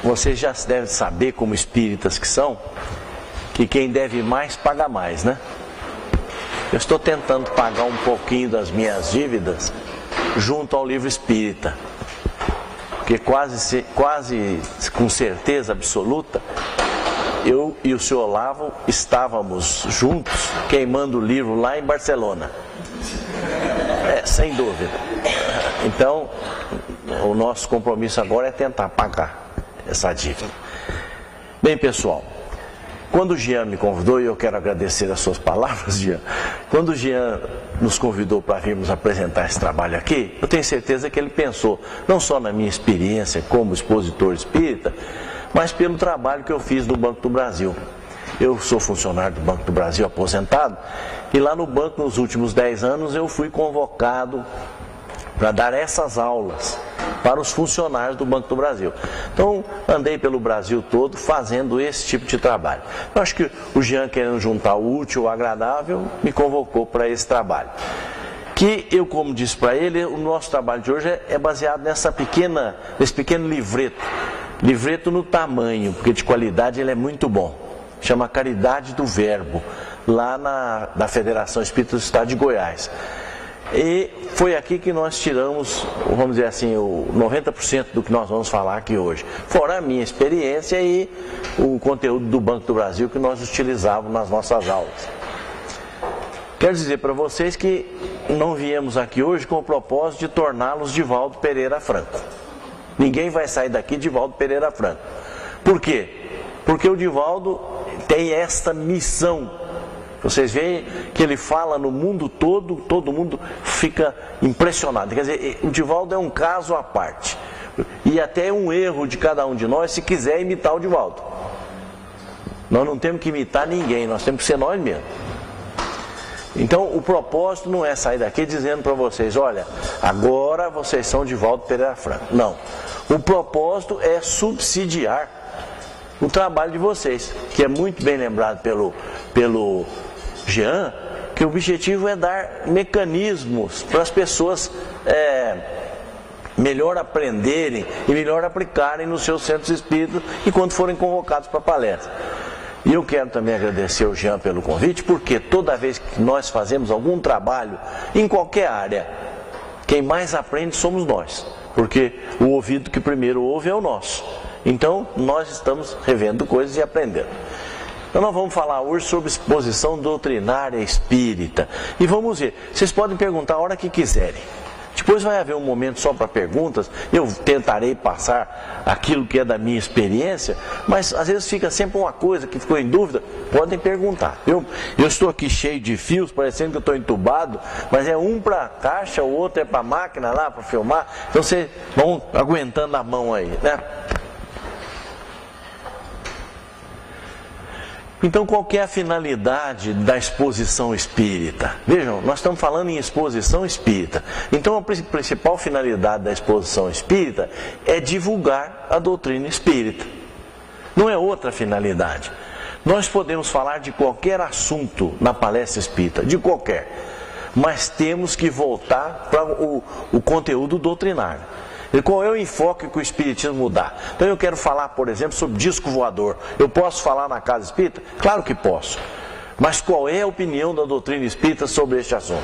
vocês já devem saber, como espíritas que são, que quem deve mais paga mais, né? Eu estou tentando pagar um pouquinho das minhas dívidas junto ao livro espírita, porque quase com certeza absoluta, eu e o senhor Olavo estávamos juntos queimando o livro lá em Barcelona. Sem dúvida. Então, o nosso compromisso agora é tentar pagar essa dívida. Bem, pessoal, quando o Jean me convidou, e eu quero agradecer as suas palavras, Jean, quando o Jean nos convidou para virmos apresentar esse trabalho aqui, eu tenho certeza que ele pensou não só na minha experiência como expositor espírita, mas pelo trabalho que eu fiz no Banco do Brasil. Eu sou funcionário do Banco do Brasil aposentado, e lá no banco, nos últimos 10 anos, eu fui convocado para dar essas aulas para os funcionários do Banco do Brasil. Então, andei pelo Brasil todo fazendo esse tipo de trabalho. Eu acho que o Jean, querendo juntar o útil ao agradável, me convocou para esse trabalho. Que eu, como disse para ele, o nosso trabalho de hoje é baseado nesse pequeno livreto. Livreto no tamanho, porque de qualidade ele é muito bom. Chama Caridade do Verbo, lá na Federação Espírita do Estado de Goiás. E foi aqui que nós tiramos, vamos dizer assim, o 90% do que nós vamos falar aqui hoje. Fora a minha experiência e o conteúdo do Banco do Brasil que nós utilizávamos nas nossas aulas. Quero dizer para vocês que não viemos aqui hoje com o propósito de torná-los Divaldo Pereira Franco. Ninguém vai sair daqui Divaldo Pereira Franco. Por quê? Porque o Divaldo tem esta missão. Vocês veem que ele fala no mundo todo, todo mundo fica impressionado. Quer dizer, o Divaldo é um caso à parte. E até é um erro de cada um de nós se quiser imitar o Divaldo. Nós não temos que imitar ninguém, nós temos que ser nós mesmos. Então, o propósito não é sair daqui dizendo para vocês, olha, agora vocês são Divaldo Pereira Franco. Não. O propósito é subsidiar o trabalho de vocês, que é muito bem lembrado pelo Jean, que o objetivo é dar mecanismos para as pessoas melhor aprenderem e melhor aplicarem nos seus centros espíritas e quando forem convocados para palestra. E eu quero também agradecer ao Jean pelo convite, porque toda vez que nós fazemos algum trabalho, em qualquer área, quem mais aprende somos nós, porque o ouvido que primeiro ouve é o nosso. Então, nós estamos revendo coisas e aprendendo. Então, nós vamos falar hoje sobre exposição doutrinária espírita. E vamos ver, vocês podem perguntar a hora que quiserem. Depois vai haver um momento só para perguntas, eu tentarei passar aquilo que é da minha experiência, mas às vezes fica sempre uma coisa que ficou em dúvida, podem perguntar. Eu estou aqui cheio de fios, parecendo que eu estou entubado, mas é um para a caixa, o outro é para a máquina lá, para filmar, então vocês vão aguentando a mão aí, né? Então, qual que é a finalidade da exposição espírita? Vejam, nós estamos falando em exposição espírita. Então, a principal finalidade da exposição espírita é divulgar a doutrina espírita. Não é outra finalidade. Nós podemos falar de qualquer assunto na palestra espírita, de qualquer, mas temos que voltar para o conteúdo doutrinário. E qual é o enfoque que o Espiritismo dá? Então eu quero falar, por exemplo, sobre disco voador. Eu posso falar na casa espírita? Claro que posso. Mas qual é a opinião da doutrina espírita sobre este assunto?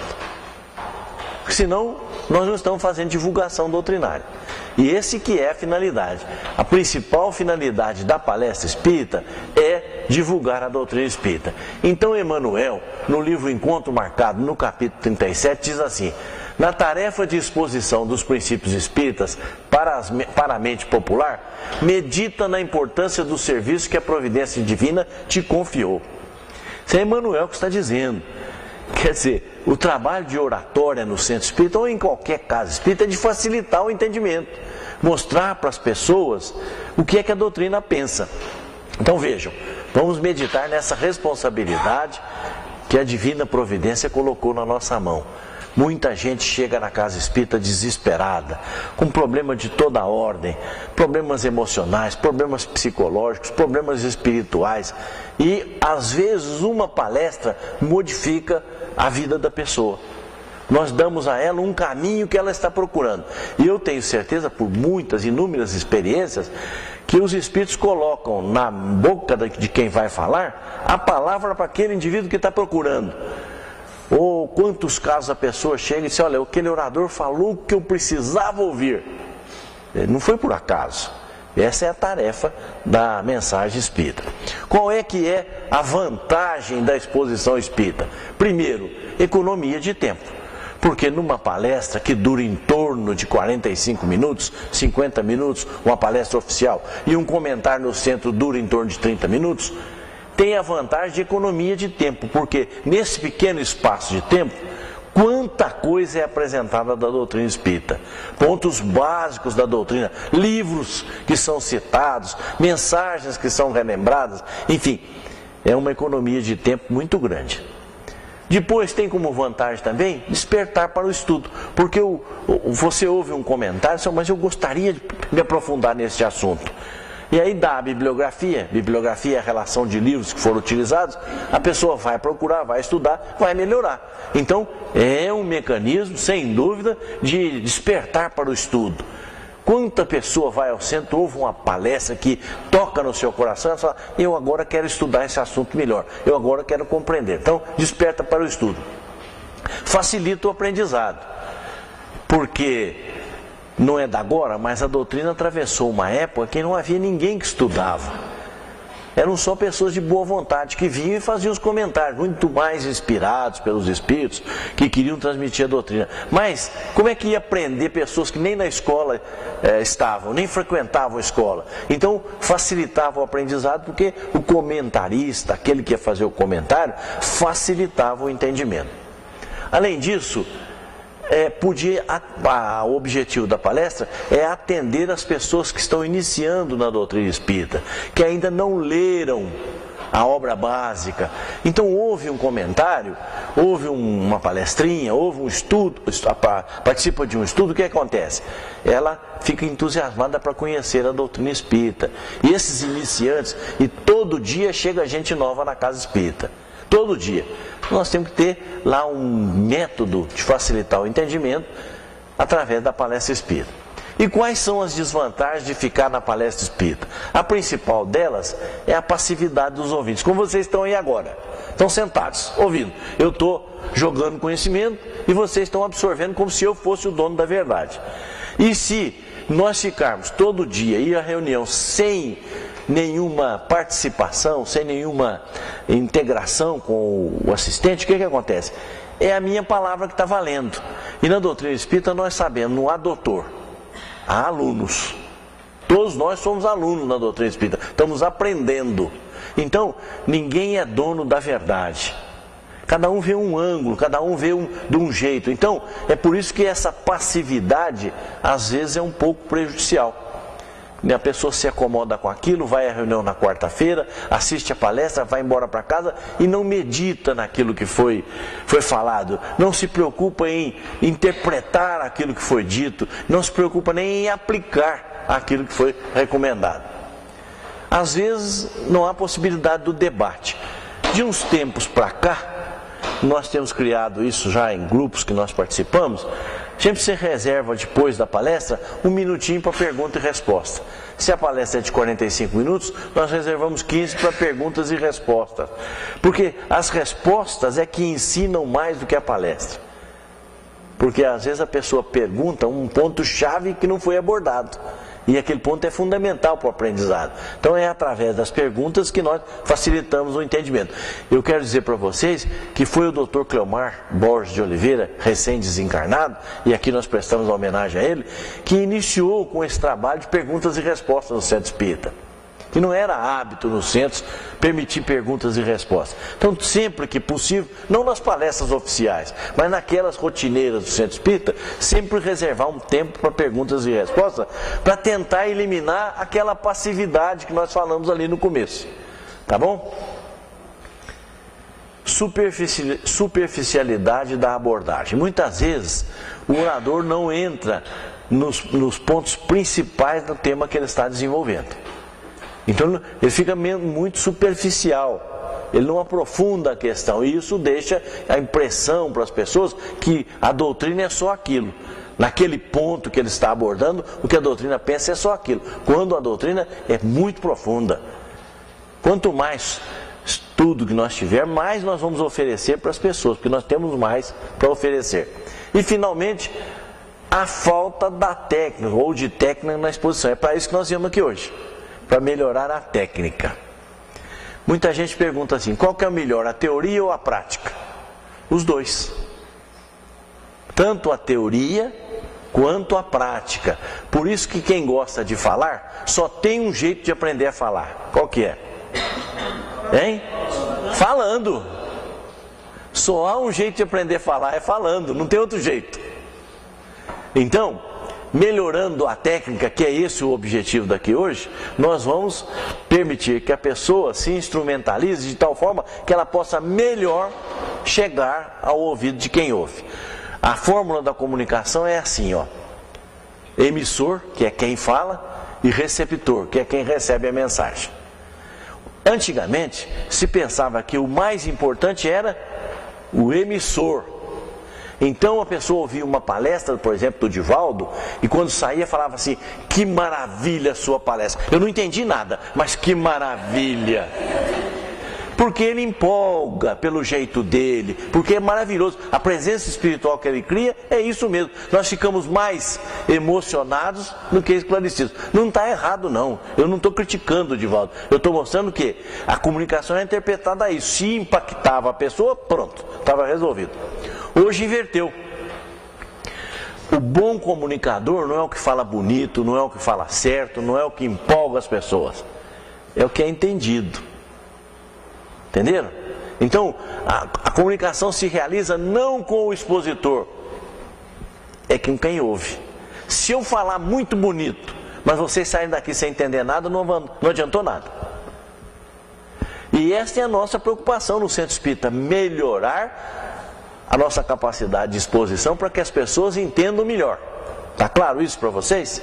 Porque senão nós não estamos fazendo divulgação doutrinária. E esse que é a finalidade. A principal finalidade da palestra espírita é divulgar a doutrina espírita. Então Emmanuel, no livro Encontro Marcado, no capítulo 37, diz assim: na tarefa de exposição dos princípios espíritas para a mente popular, medita na importância do serviço que a providência divina te confiou. Isso é Emmanuel que está dizendo. Quer dizer, o trabalho de oratória no centro espírita ou em qualquer casa espírita é de facilitar o entendimento, mostrar para as pessoas o que é que a doutrina pensa. Então vejam, vamos meditar nessa responsabilidade que a divina providência colocou na nossa mão. Muita gente chega na casa espírita desesperada, com problema de toda a ordem, problemas emocionais, problemas psicológicos, problemas espirituais. E às vezes uma palestra modifica a vida da pessoa. Nós damos a ela um caminho que ela está procurando. E eu tenho certeza, por muitas, inúmeras experiências, que os Espíritos colocam na boca de quem vai falar a palavra para aquele indivíduo que está procurando. Ou quantos casos a pessoa chega e diz, olha, aquele orador falou o que eu precisava ouvir. Não foi por acaso. Essa é a tarefa da mensagem espírita. Qual é que é a vantagem da exposição espírita? Primeiro, economia de tempo. Porque numa palestra que dura em torno de 45 minutos, 50 minutos, uma palestra oficial, e um comentário no centro dura em torno de 30 minutos, tem a vantagem de economia de tempo, porque nesse pequeno espaço de tempo, quanta coisa é apresentada da doutrina espírita. Pontos básicos da doutrina, livros que são citados, mensagens que são relembradas, enfim, é uma economia de tempo muito grande. Depois tem como vantagem também despertar para o estudo, porque você ouve um comentário, mas eu gostaria de me aprofundar nesse assunto. E aí dá a bibliografia é a relação de livros que foram utilizados, a pessoa vai procurar, vai estudar, vai melhorar. Então é um mecanismo, sem dúvida, de despertar para o estudo. Quanta pessoa vai ao centro, ouve uma palestra que toca no seu coração e fala, eu agora quero estudar esse assunto melhor, eu agora quero compreender. Então, desperta para o estudo. Facilita o aprendizado, porque não é da agora, mas a doutrina atravessou uma época que não havia ninguém que estudava. Eram só pessoas de boa vontade que vinham e faziam os comentários, muito mais inspirados pelos espíritos que queriam transmitir a doutrina. Mas como é que ia aprender pessoas que nem na escola estavam, nem frequentavam a escola? Então facilitava o aprendizado, porque o comentarista, aquele que ia fazer o comentário, facilitava o entendimento. Além disso, o objetivo da palestra é atender as pessoas que estão iniciando na doutrina espírita, que ainda não leram a obra básica. Então houve um comentário, houve uma palestrinha, houve um estudo, participa de um estudo, o que acontece? Ela fica entusiasmada para conhecer a doutrina espírita. E esses iniciantes, e todo dia chega gente nova na casa espírita. Todo dia. Nós temos que ter lá um método de facilitar o entendimento através da palestra espírita. E quais são as desvantagens de ficar na palestra espírita? A principal delas é a passividade dos ouvintes. Como vocês estão aí agora, estão sentados, ouvindo. Eu estou jogando conhecimento e vocês estão absorvendo como se eu fosse o dono da verdade. E se nós ficarmos todo dia, ir à reunião sem nenhuma participação, sem nenhuma integração com o assistente, o que acontece? É a minha palavra que está valendo. E na doutrina espírita nós sabemos, não há doutor, há alunos. Todos nós somos alunos na doutrina espírita, estamos aprendendo. Então, ninguém é dono da verdade. Cada um vê um ângulo, cada um vê de um jeito. Então, é por isso que essa passividade, às vezes, é um pouco prejudicial. A pessoa se acomoda com aquilo, vai à reunião na quarta-feira, assiste a palestra, vai embora para casa e não medita naquilo que foi falado. Não se preocupa em interpretar aquilo que foi dito, não se preocupa nem em aplicar aquilo que foi recomendado. Às vezes não há possibilidade do debate. De uns tempos para cá, nós temos criado isso já em grupos que nós participamos. Sempre se reserva, depois da palestra, um minutinho para pergunta e resposta. Se a palestra é de 45 minutos, nós reservamos 15 para perguntas e respostas. Porque as respostas é que ensinam mais do que a palestra. Porque às vezes a pessoa pergunta um ponto-chave que não foi abordado. E aquele ponto é fundamental para o aprendizado. Então é através das perguntas que nós facilitamos o entendimento. Eu quero dizer para vocês que foi o Dr. Cleomar Borges de Oliveira, recém-desencarnado, e aqui nós prestamos uma homenagem a ele, que iniciou com esse trabalho de perguntas e respostas no Centro Espírita. Que não era hábito nos centros permitir perguntas e respostas. Então, sempre que possível, não nas palestras oficiais, mas naquelas rotineiras do Centro Espírita, sempre reservar um tempo para perguntas e respostas, para tentar eliminar aquela passividade que nós falamos ali no começo. Tá bom? Superficialidade da abordagem. Muitas vezes, o orador não entra nos pontos principais do tema que ele está desenvolvendo. Então ele fica muito superficial ele não aprofunda a questão, e isso deixa a impressão para as pessoas que a doutrina é só aquilo. Naquele ponto que ele está abordando, o que a doutrina pensa é só aquilo, quando a doutrina é muito profunda. Quanto mais estudo que nós tivermos, mais nós vamos oferecer para as pessoas, porque nós temos mais para oferecer. E finalmente, a falta da técnica, ou de técnica na exposição. É para isso que nós viemos aqui hoje, para melhorar a técnica. Muita gente pergunta assim, qual que é o melhor, a teoria ou a prática? Os dois. Tanto a teoria quanto a prática. Por isso que quem gosta de falar, só tem um jeito de aprender a falar. Qual que é? Hein? Falando. Só há um jeito de aprender a falar, é falando, não tem outro jeito. Então, melhorando a técnica, que é esse o objetivo daqui hoje, nós vamos permitir que a pessoa se instrumentalize de tal forma que ela possa melhor chegar ao ouvido de quem ouve. A fórmula da comunicação é assim, ó. Emissor, que é quem fala, e receptor, que é quem recebe a mensagem. Antigamente, se pensava que o mais importante era o emissor. Então a pessoa ouvia uma palestra, por exemplo, do Divaldo, e quando saía falava assim, que maravilha a sua palestra. Eu não entendi nada, mas que maravilha. Porque ele empolga pelo jeito dele, porque é maravilhoso. A presença espiritual que ele cria é isso mesmo. Nós ficamos mais emocionados do que esclarecidos. Não está errado não, eu não estou criticando o Divaldo. Eu estou mostrando que a comunicação é interpretada a isso. Se impactava a pessoa, pronto, estava resolvido. Hoje inverteu. O bom comunicador não é o que fala bonito, não é o que fala certo, não é o que empolga as pessoas. É o que é entendido. Entenderam? Então, a comunicação se realiza não com o expositor, é com quem ouve. Se eu falar muito bonito, mas vocês saírem daqui sem entender nada, não adiantou nada. E esta é a nossa preocupação no Centro Espírita, melhorar a nossa capacidade de exposição para que as pessoas entendam melhor. Está claro isso para vocês?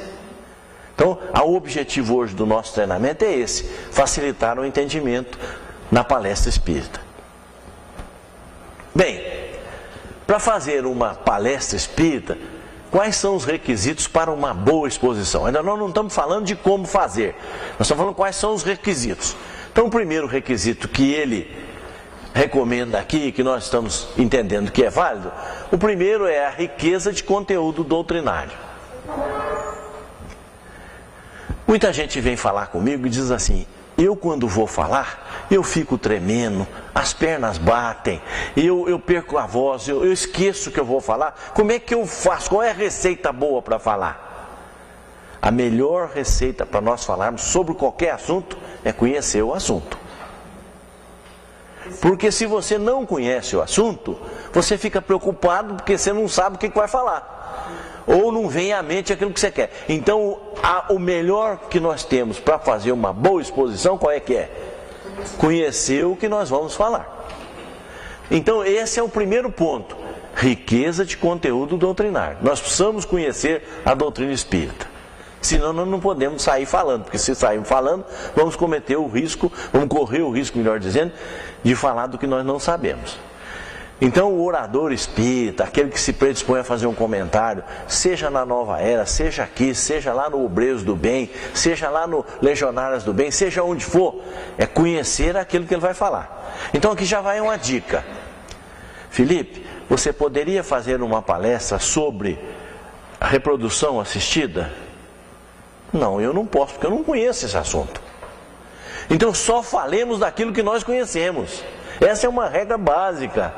Então, o objetivo hoje do nosso treinamento é esse, facilitar o entendimento na palestra espírita. Bem, para fazer uma palestra espírita, quais são os requisitos para uma boa exposição? Ainda nós não estamos falando de como fazer, nós estamos falando quais são os requisitos. Então o primeiro requisito que ele recomenda aqui, que nós estamos entendendo que é válido, o primeiro é a riqueza de conteúdo doutrinário. Muita gente vem falar comigo e diz assim, eu quando vou falar, eu fico tremendo, as pernas batem, eu perco a voz, eu esqueço que eu vou falar. Como é que eu faço? Qual é a receita boa para falar? A melhor receita para nós falarmos sobre qualquer assunto é conhecer o assunto. Porque se você não conhece o assunto, você fica preocupado porque você não sabe o que vai falar. Ou não vem à mente aquilo que você quer. Então, o melhor que nós temos para fazer uma boa exposição, qual é que é? Conhecer o que nós vamos falar. Então, esse é o primeiro ponto. Riqueza de conteúdo doutrinário. Nós precisamos conhecer a doutrina espírita. Senão, nós não podemos sair falando. Porque se sairmos falando, vamos cometer o risco, vamos correr o risco, melhor dizendo, de falar do que nós não sabemos. Então o orador espírita, aquele que se predispõe a fazer um comentário, seja na Nova Era, seja aqui, seja lá no Obreiros do Bem, seja lá no Legionários do Bem, seja onde for, é conhecer aquilo que ele vai falar. Então aqui já vai uma dica. Felipe, você poderia fazer uma palestra sobre a reprodução assistida? Não, eu não posso, porque eu não conheço esse assunto. Então só falemos daquilo que nós conhecemos. Essa é uma regra básica.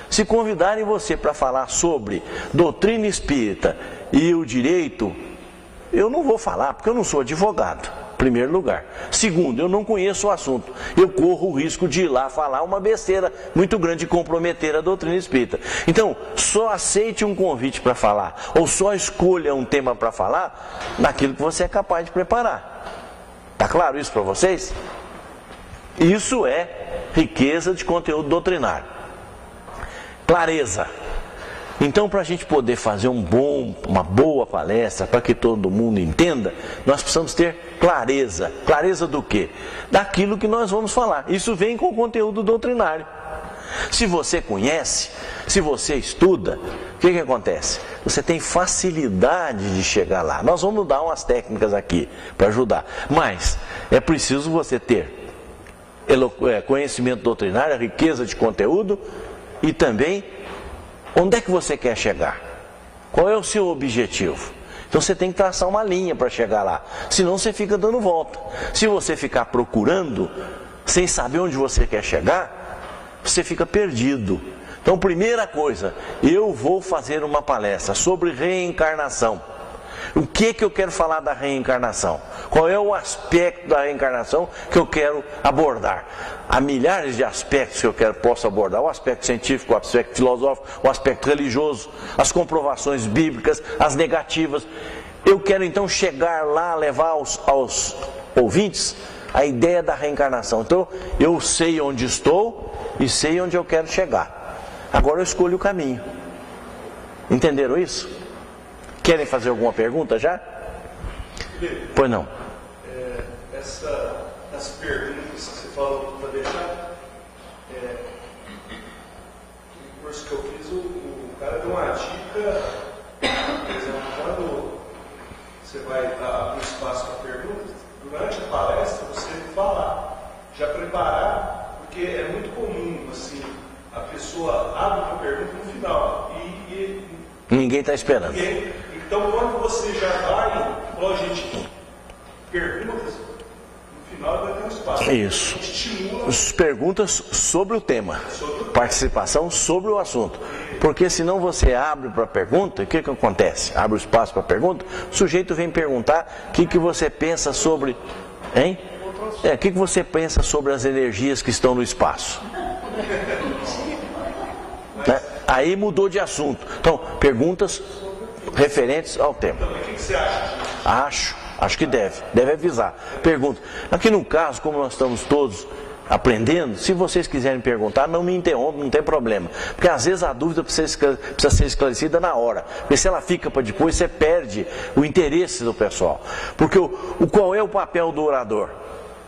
Se convidarem você para falar sobre doutrina espírita e o direito, eu não vou falar, porque eu não sou advogado, em primeiro lugar. Segundo, eu não conheço o assunto. Eu corro o risco de ir lá falar uma besteira muito grande e comprometer a doutrina espírita. Então, só aceite um convite para falar, ou só escolha um tema para falar, naquilo que você é capaz de preparar. Está claro isso para vocês? Isso é riqueza de conteúdo doutrinário. Clareza. Então, para a gente poder fazer uma boa palestra, para que todo mundo entenda, nós precisamos ter clareza. Clareza do quê? Daquilo que nós vamos falar. Isso vem com o conteúdo doutrinário. Se você conhece, se você estuda, o que acontece? Você tem facilidade de chegar lá. Nós vamos dar umas técnicas aqui para ajudar. Mas é preciso você ter conhecimento doutrinário, riqueza de conteúdo e também onde é que você quer chegar? Qual é o seu objetivo? Então você tem que traçar uma linha para chegar lá. Senão você fica dando volta. Se você ficar procurando, sem saber onde você quer chegar, você fica perdido. Então, primeira coisa, eu vou fazer uma palestra sobre reencarnação. O que eu quero falar da reencarnação? Qual é o aspecto da reencarnação que eu quero abordar? Há milhares de aspectos que eu posso abordar. O aspecto científico, o aspecto filosófico, o aspecto religioso, as comprovações bíblicas, as negativas. Eu quero então chegar lá, levar aos ouvintes a ideia da reencarnação. Então, eu sei onde estou e sei onde eu quero chegar. Agora eu escolho o caminho. Entenderam isso? Querem fazer alguma pergunta já? Pois não. As perguntas que você falou para deixar, no curso que eu fiz, o cara deu uma dica, por exemplo, quando você vai abrir espaço para perguntas, durante a palestra você falar, já preparar, porque é muito comum, assim, a pessoa abre uma pergunta no final e ninguém está esperando. Então, quando você já vai, igual a gente perguntas, no final vai ter um espaço. Isso. As perguntas sobre o tema. Participação sobre o assunto. Porque senão você abre para a pergunta, o que acontece? Abre o espaço para a pergunta, o sujeito vem perguntar o que você pensa sobre... Hein? O que você pensa sobre as energias que estão no espaço? Né? Aí mudou de assunto. Então, perguntas referentes ao tema. O que você acha? Acho que deve avisar. Pergunta. Aqui no caso, como nós estamos todos aprendendo, se vocês quiserem perguntar, não me interrompam, não tem problema. Porque às vezes a dúvida precisa ser esclarecida na hora. Porque se ela fica para depois, você perde o interesse do pessoal. Porque qual é o papel do orador?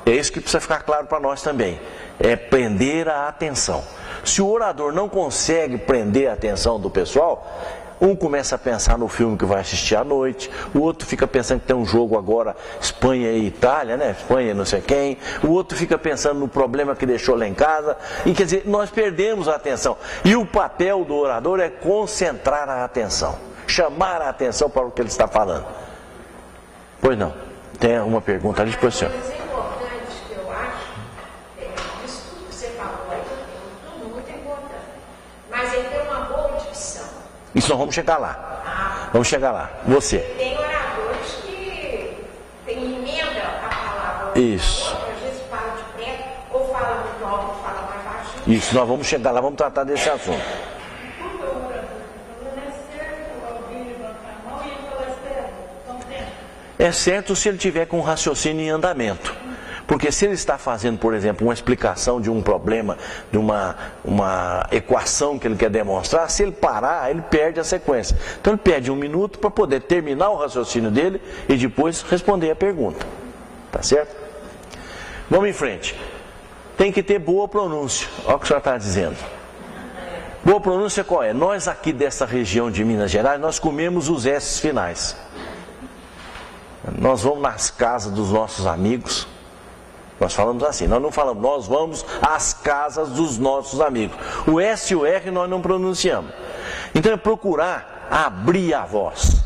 É isso que precisa ficar claro para nós também. É prender a atenção. Se o orador não consegue prender a atenção do pessoal, um começa a pensar no filme que vai assistir à noite, o outro fica pensando que tem um jogo agora, Espanha e Itália, né? Espanha e não sei quem, o outro fica pensando no problema que deixou lá em casa, e quer dizer, nós perdemos a atenção. E o papel do orador é concentrar a atenção, chamar a atenção para o que ele está falando. Pois não, tem uma pergunta ali depois, senhor. Isso nós vamos chegar lá. Vamos chegar lá. Você. Tem oradores que emenda a palavra. Isso. Às vezes fala de perto, ou fala muito alto, ou fala mais baixo. Isso, nós vamos chegar lá, vamos tratar desse assunto. É certo se ele tiver com um raciocínio em andamento. Porque se ele está fazendo, por exemplo, uma explicação de um problema, de uma equação que ele quer demonstrar, se ele parar, ele perde a sequência. Então ele perde 1 minuto para poder terminar o raciocínio dele e depois responder a pergunta. Tá certo? Vamos em frente. Tem que ter boa pronúncia. Olha o que o senhor está dizendo. Boa pronúncia qual é? Nós aqui dessa região de Minas Gerais, nós comemos os S's finais. Nós vamos nas casas dos nossos amigos. Nós falamos assim, nós não falamos, nós vamos às casas dos nossos amigos. O S e o R nós não pronunciamos. Então é procurar abrir a voz,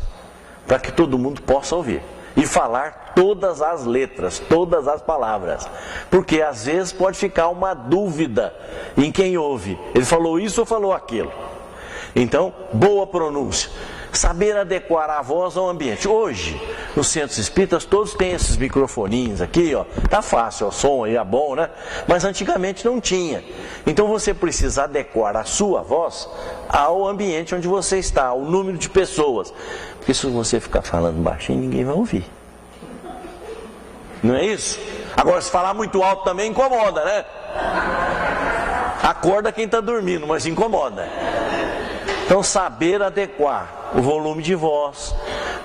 para que todo mundo possa ouvir. E falar todas as letras, todas as palavras. Porque às vezes pode ficar uma dúvida em quem ouve. Ele falou isso ou falou aquilo? Então, boa pronúncia. Saber adequar a voz ao ambiente. Hoje, nos centros espíritas, todos têm esses microfoninhos aqui, ó. Tá fácil, o som aí é bom, né? Mas antigamente não tinha. Então você precisa adequar a sua voz ao ambiente onde você está, ao número de pessoas. Porque se você ficar falando baixinho, ninguém vai ouvir. Não é isso? Agora, se falar muito alto também incomoda, né? Acorda quem está dormindo, mas incomoda. Então, saber adequar o volume de voz,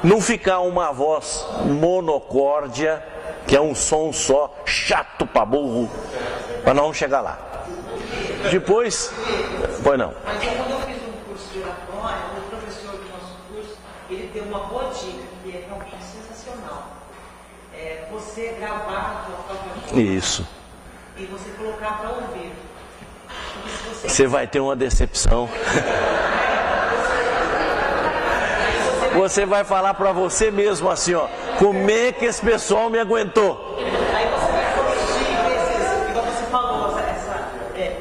não ficar uma voz monocórdia, que é um som só, chato pra burro, para não chegar lá. Depois, pois não. Mas quando eu fiz um curso de oratória, o professor do nosso curso, ele deu uma boa dica, que é realmente sensacional. É você gravar a sua própria voz. Isso. E você colocar para ouvir. Você vai ter uma decepção. Você vai falar para você mesmo assim, ó, como é que esse pessoal me aguentou? Aí você vai corrigir, igual você falou,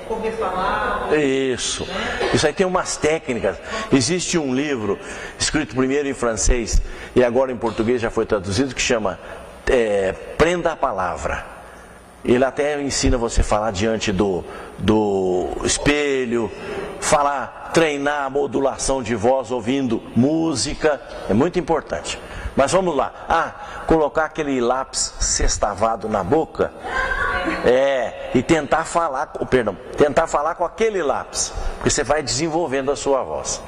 comer palavras. Isso. Isso aí tem umas técnicas. Existe um livro, escrito primeiro em francês e agora em português já foi traduzido, que chama Prenda a Palavra. Ele até ensina você a falar diante do espelho, treinar a modulação de voz ouvindo música, é muito importante. Mas vamos lá, colocar aquele lápis sextavado na boca, e tentar falar com aquele lápis, porque você vai desenvolvendo a sua voz.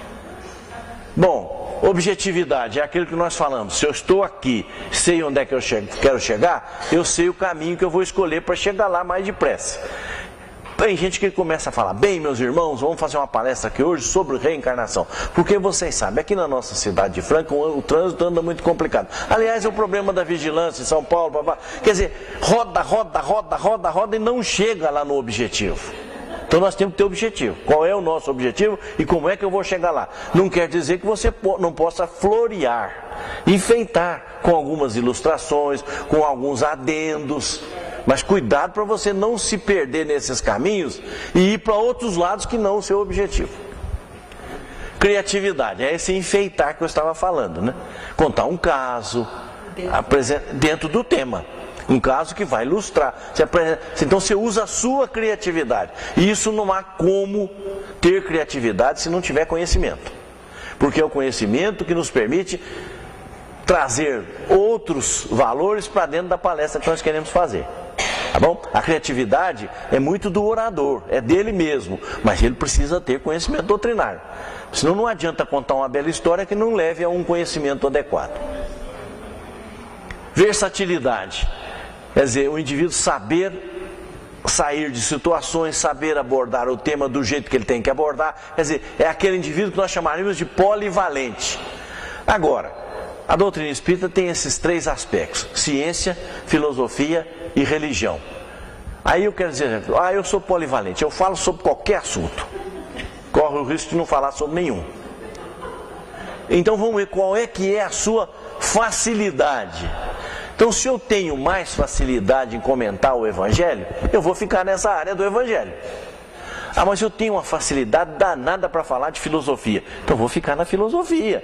Bom, objetividade é aquilo que nós falamos. Se eu estou aqui, sei onde é que eu quero chegar, eu sei o caminho que eu vou escolher para chegar lá mais depressa. Tem gente que começa a falar, bem, meus irmãos, vamos fazer uma palestra aqui hoje sobre reencarnação. Porque vocês sabem, aqui na nossa cidade de Franca, o trânsito anda muito complicado. Aliás, é o problema da vigilância em São Paulo, quer dizer, roda e não chega lá no objetivo. Então nós temos que ter objetivo. Qual é o nosso objetivo e como é que eu vou chegar lá? Não quer dizer que você não possa florear, enfeitar com algumas ilustrações, com alguns adendos. Mas cuidado para você não se perder nesses caminhos e ir para outros lados que não o seu objetivo. Criatividade, é esse enfeitar que eu estava falando, né? Contar um caso dentro do tema. Um caso que vai ilustrar. Então você usa a sua criatividade. E isso não há como ter criatividade se não tiver conhecimento. Porque é o conhecimento que nos permite trazer outros valores para dentro da palestra que nós queremos fazer. Tá bom? A criatividade é muito do orador, é dele mesmo. Mas ele precisa ter conhecimento doutrinário. Senão não adianta contar uma bela história que não leve a um conhecimento adequado. Versatilidade. Quer dizer, o indivíduo saber sair de situações, saber abordar o tema do jeito que ele tem que abordar. Quer dizer, é aquele indivíduo que nós chamaríamos de polivalente. Agora, a doutrina espírita tem esses três aspectos: ciência, filosofia e religião. Aí eu quero dizer, eu sou polivalente, eu falo sobre qualquer assunto. Corre o risco de não falar sobre nenhum. Então vamos ver qual é que é a sua facilidade. Então, se eu tenho mais facilidade em comentar o Evangelho, eu vou ficar nessa área do Evangelho. Mas eu tenho uma facilidade danada para falar de filosofia, então vou ficar na filosofia.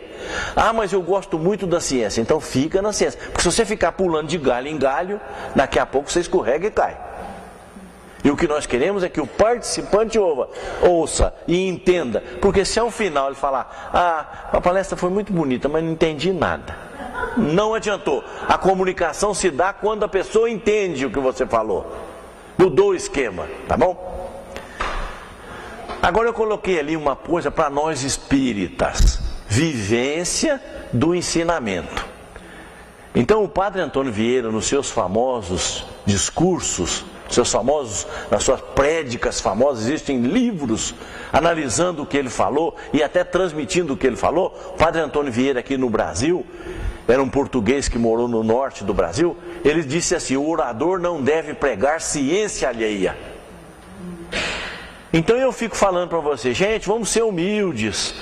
Mas eu gosto muito da ciência, então fica na ciência. Porque se você ficar pulando de galho em galho, daqui a pouco você escorrega e cai. E o que nós queremos é que o participante ouça e entenda. Porque se ao final ele falar, a palestra foi muito bonita, mas não entendi nada. Não adiantou. A comunicação se dá quando a pessoa entende o que você falou. Mudou o esquema, tá bom? Agora eu coloquei ali uma coisa para nós espíritas: vivência do ensinamento. Então o Padre Antônio Vieira, nos seus famosos discursos, nas suas prédicas famosas, existem livros analisando o que ele falou e até transmitindo o que ele falou. O Padre Antônio Vieira, aqui no Brasil, era um português que morou no norte do Brasil. Ele disse assim: o orador não deve pregar ciência alheia. Então eu fico falando para você, gente, vamos ser humildes,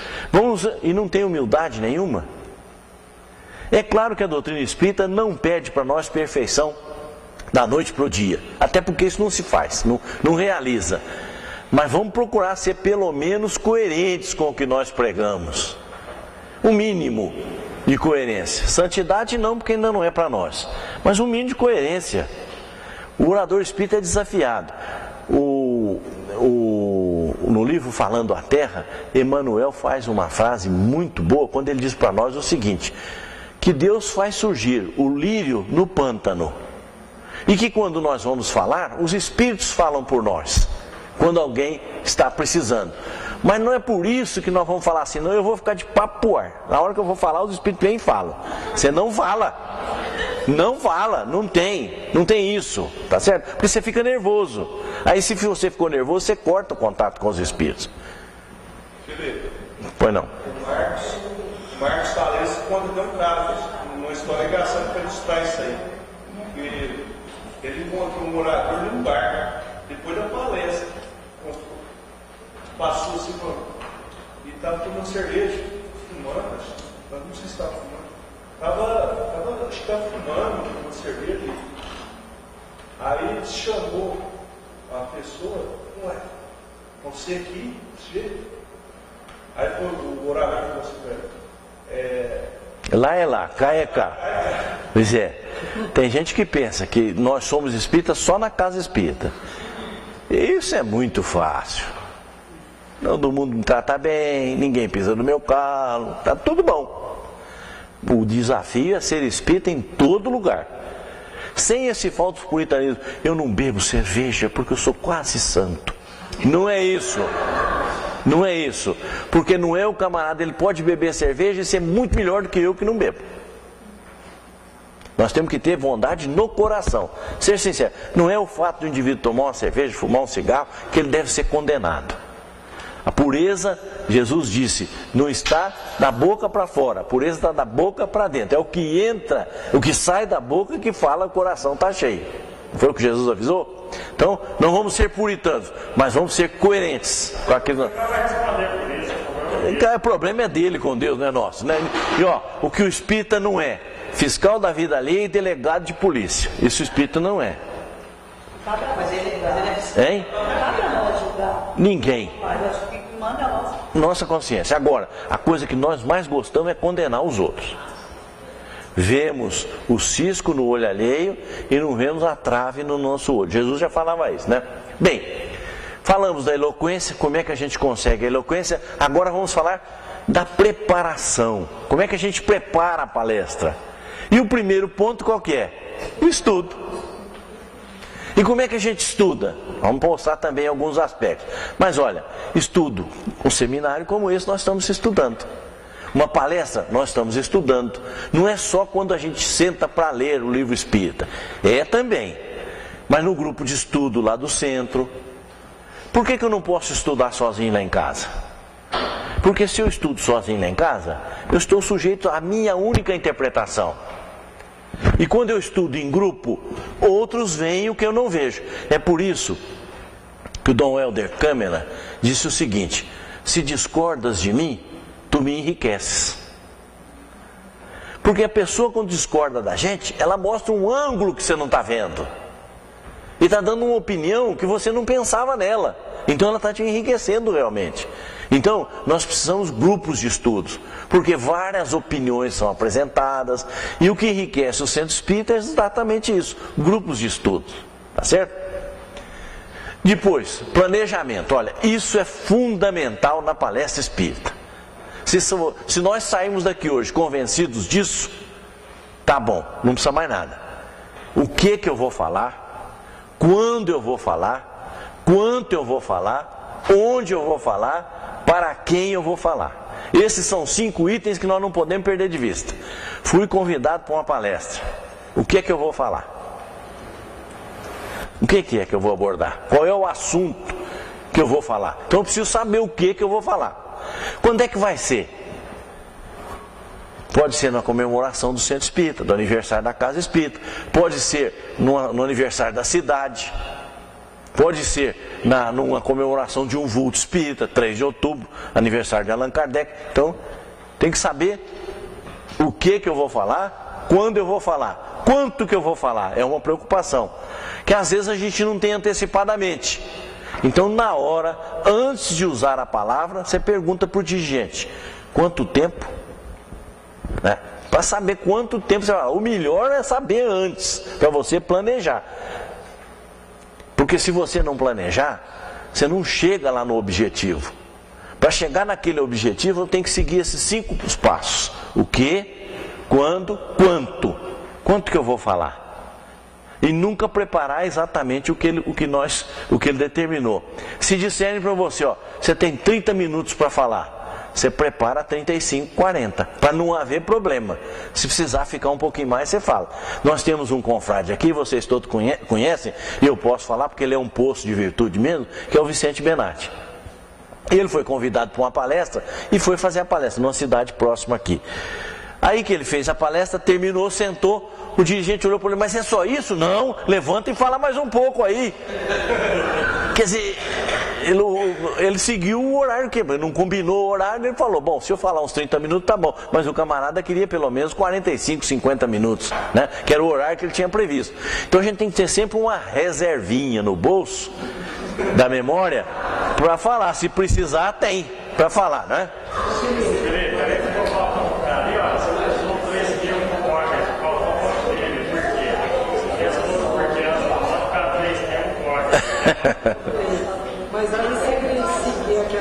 e não tem humildade nenhuma. É claro que a doutrina espírita não pede para nós perfeição da noite para o dia, até porque isso não se faz, não realiza. Mas vamos procurar ser pelo menos coerentes com o que nós pregamos. O mínimo de coerência. Santidade não, porque ainda não é para nós, mas um mínimo de coerência. O orador espírita é desafiado. No livro Falando a Terra, Emmanuel faz uma frase muito boa quando ele diz para nós o seguinte: que Deus faz surgir o lírio no pântano, e que quando nós vamos falar, os espíritos falam por nós, quando alguém está precisando. Mas não é por isso que nós vamos falar assim, não, eu vou ficar de papo pro ar. Na hora que eu vou falar, os espíritos vêm e falam. Você não fala. Não fala, não tem isso, tá certo? Porque você fica nervoso. Aí se você ficou nervoso, você corta o contato com os espíritos. Felipe, Pois não. o Marcos Talês conta um caso, uma história engraçada para ilustrar isso aí. Ele encontrou um morador num bar, depois da palestra. Passou assim, e estava tomando cerveja, fumando, não sei se estava fumando. Acho que estava fumando, tomando cerveja. Aí ele chamou a pessoa, ué, você aqui, desse jeito? Aí foi o orador que você Lá é lá, cá é cá. Pois é, tem gente que pensa que nós somos espíritas só na casa espírita. Isso é muito fácil. Todo mundo me trata bem, ninguém pisa no meu calo, tá tudo bom. O desafio é ser espírita em todo lugar. Sem esse falso puritanismo, eu não bebo cerveja porque eu sou quase santo. Não é isso. Não é isso. Porque não é o camarada, ele pode beber cerveja e ser muito melhor do que eu que não bebo. Nós temos que ter bondade no coração. Ser sincero, não é o fato do indivíduo tomar uma cerveja, fumar um cigarro, que ele deve ser condenado. A pureza, Jesus disse, não está da boca para fora, a pureza está da boca para dentro. É o que entra, o que sai da boca que fala, o coração está cheio. Não foi o que Jesus avisou? Então, não vamos ser puritanos, mas vamos ser coerentes com aquilo. O problema é dele com Deus, não é nosso, né? E ó, o que o espírita não é, fiscal da vida alheia e delegado de polícia. Isso o espírita não é. Mas ele é... Hein? Cabe a nós julgar. Ninguém. Mas o que manda é a Nossa consciência. Agora, a coisa que nós mais gostamos é condenar os outros. Vemos o cisco no olho alheio e não vemos a trave no nosso olho. Jesus já falava isso, né? Bem, falamos da eloquência, como é que a gente consegue a eloquência. Agora vamos falar da preparação. Como é que a gente prepara a palestra? E o primeiro ponto qual que é? O estudo. E como é que a gente estuda? Vamos postar também alguns aspectos. Mas olha, estudo. Um seminário como esse nós estamos estudando. Uma palestra nós estamos estudando. Não é só quando a gente senta para ler o livro espírita. É também. Mas no grupo de estudo lá do centro. Por que eu não posso estudar sozinho lá em casa? Porque se eu estudo sozinho lá em casa, eu estou sujeito à minha única interpretação. E quando eu estudo em grupo, outros veem o que eu não vejo. É por isso que o Dom Helder Câmara disse o seguinte: se discordas de mim, tu me enriqueces. Porque a pessoa, quando discorda da gente, ela mostra um ângulo que você não está vendo. E está dando uma opinião que você não pensava nela. Então ela está te enriquecendo realmente. Então, nós precisamos de grupos de estudos, porque várias opiniões são apresentadas, e o que enriquece o centro espírita é exatamente isso, grupos de estudos, tá certo? Depois, planejamento. Olha, isso é fundamental na palestra espírita. Se nós sairmos daqui hoje convencidos disso, tá bom, não precisa mais nada. O que eu vou falar, quando eu vou falar, quanto eu vou falar, onde eu vou falar, para quem eu vou falar. Esses são 5 itens que nós não podemos perder de vista. Fui convidado para uma palestra. O que é que eu vou falar? O que é que eu vou abordar? Qual é o assunto que eu vou falar? Então eu preciso saber o que eu vou falar. Quando é que vai ser? Pode ser na comemoração do centro espírita, do aniversário da casa espírita. Pode ser no aniversário da cidade. Pode ser numa comemoração de um vulto espírita, 3 de outubro, aniversário de Allan Kardec. Então, tem que saber o que eu vou falar, quando eu vou falar, quanto que eu vou falar. É uma preocupação, que às vezes a gente não tem antecipadamente. Então, na hora, antes de usar a palavra, você pergunta para o dirigente: quanto tempo? Né? Para saber quanto tempo você vai falar. O melhor é saber antes, para você planejar. Porque se você não planejar, você não chega lá no objetivo. Para chegar naquele objetivo, eu tenho que seguir esses 5 passos. O que, quando, quanto. Quanto que eu vou falar? E nunca preparar exatamente o que ele determinou. Se disserem para você, ó, você tem 30 minutos para falar, você prepara 35, 40, para não haver problema. Se precisar ficar um pouquinho mais, você fala. Nós temos um confrade aqui, vocês todos conhecem, e eu posso falar porque ele é um poço de virtude mesmo, que é o Vicente Benatti. Ele foi convidado para uma palestra e foi fazer a palestra numa cidade próxima aqui. Aí que ele fez a palestra, terminou, sentou, o dirigente olhou para ele, mas é só isso? Não, levanta e fala mais um pouco aí. Quer dizer, ele seguiu o horário, que não combinou o horário, ele falou, bom, se eu falar uns 30 minutos tá bom, mas o camarada queria pelo menos 45, 50 minutos, né? Que era o horário que ele tinha previsto. Então a gente tem que ter sempre uma reservinha no bolso da memória para falar, se precisar tem para falar, né?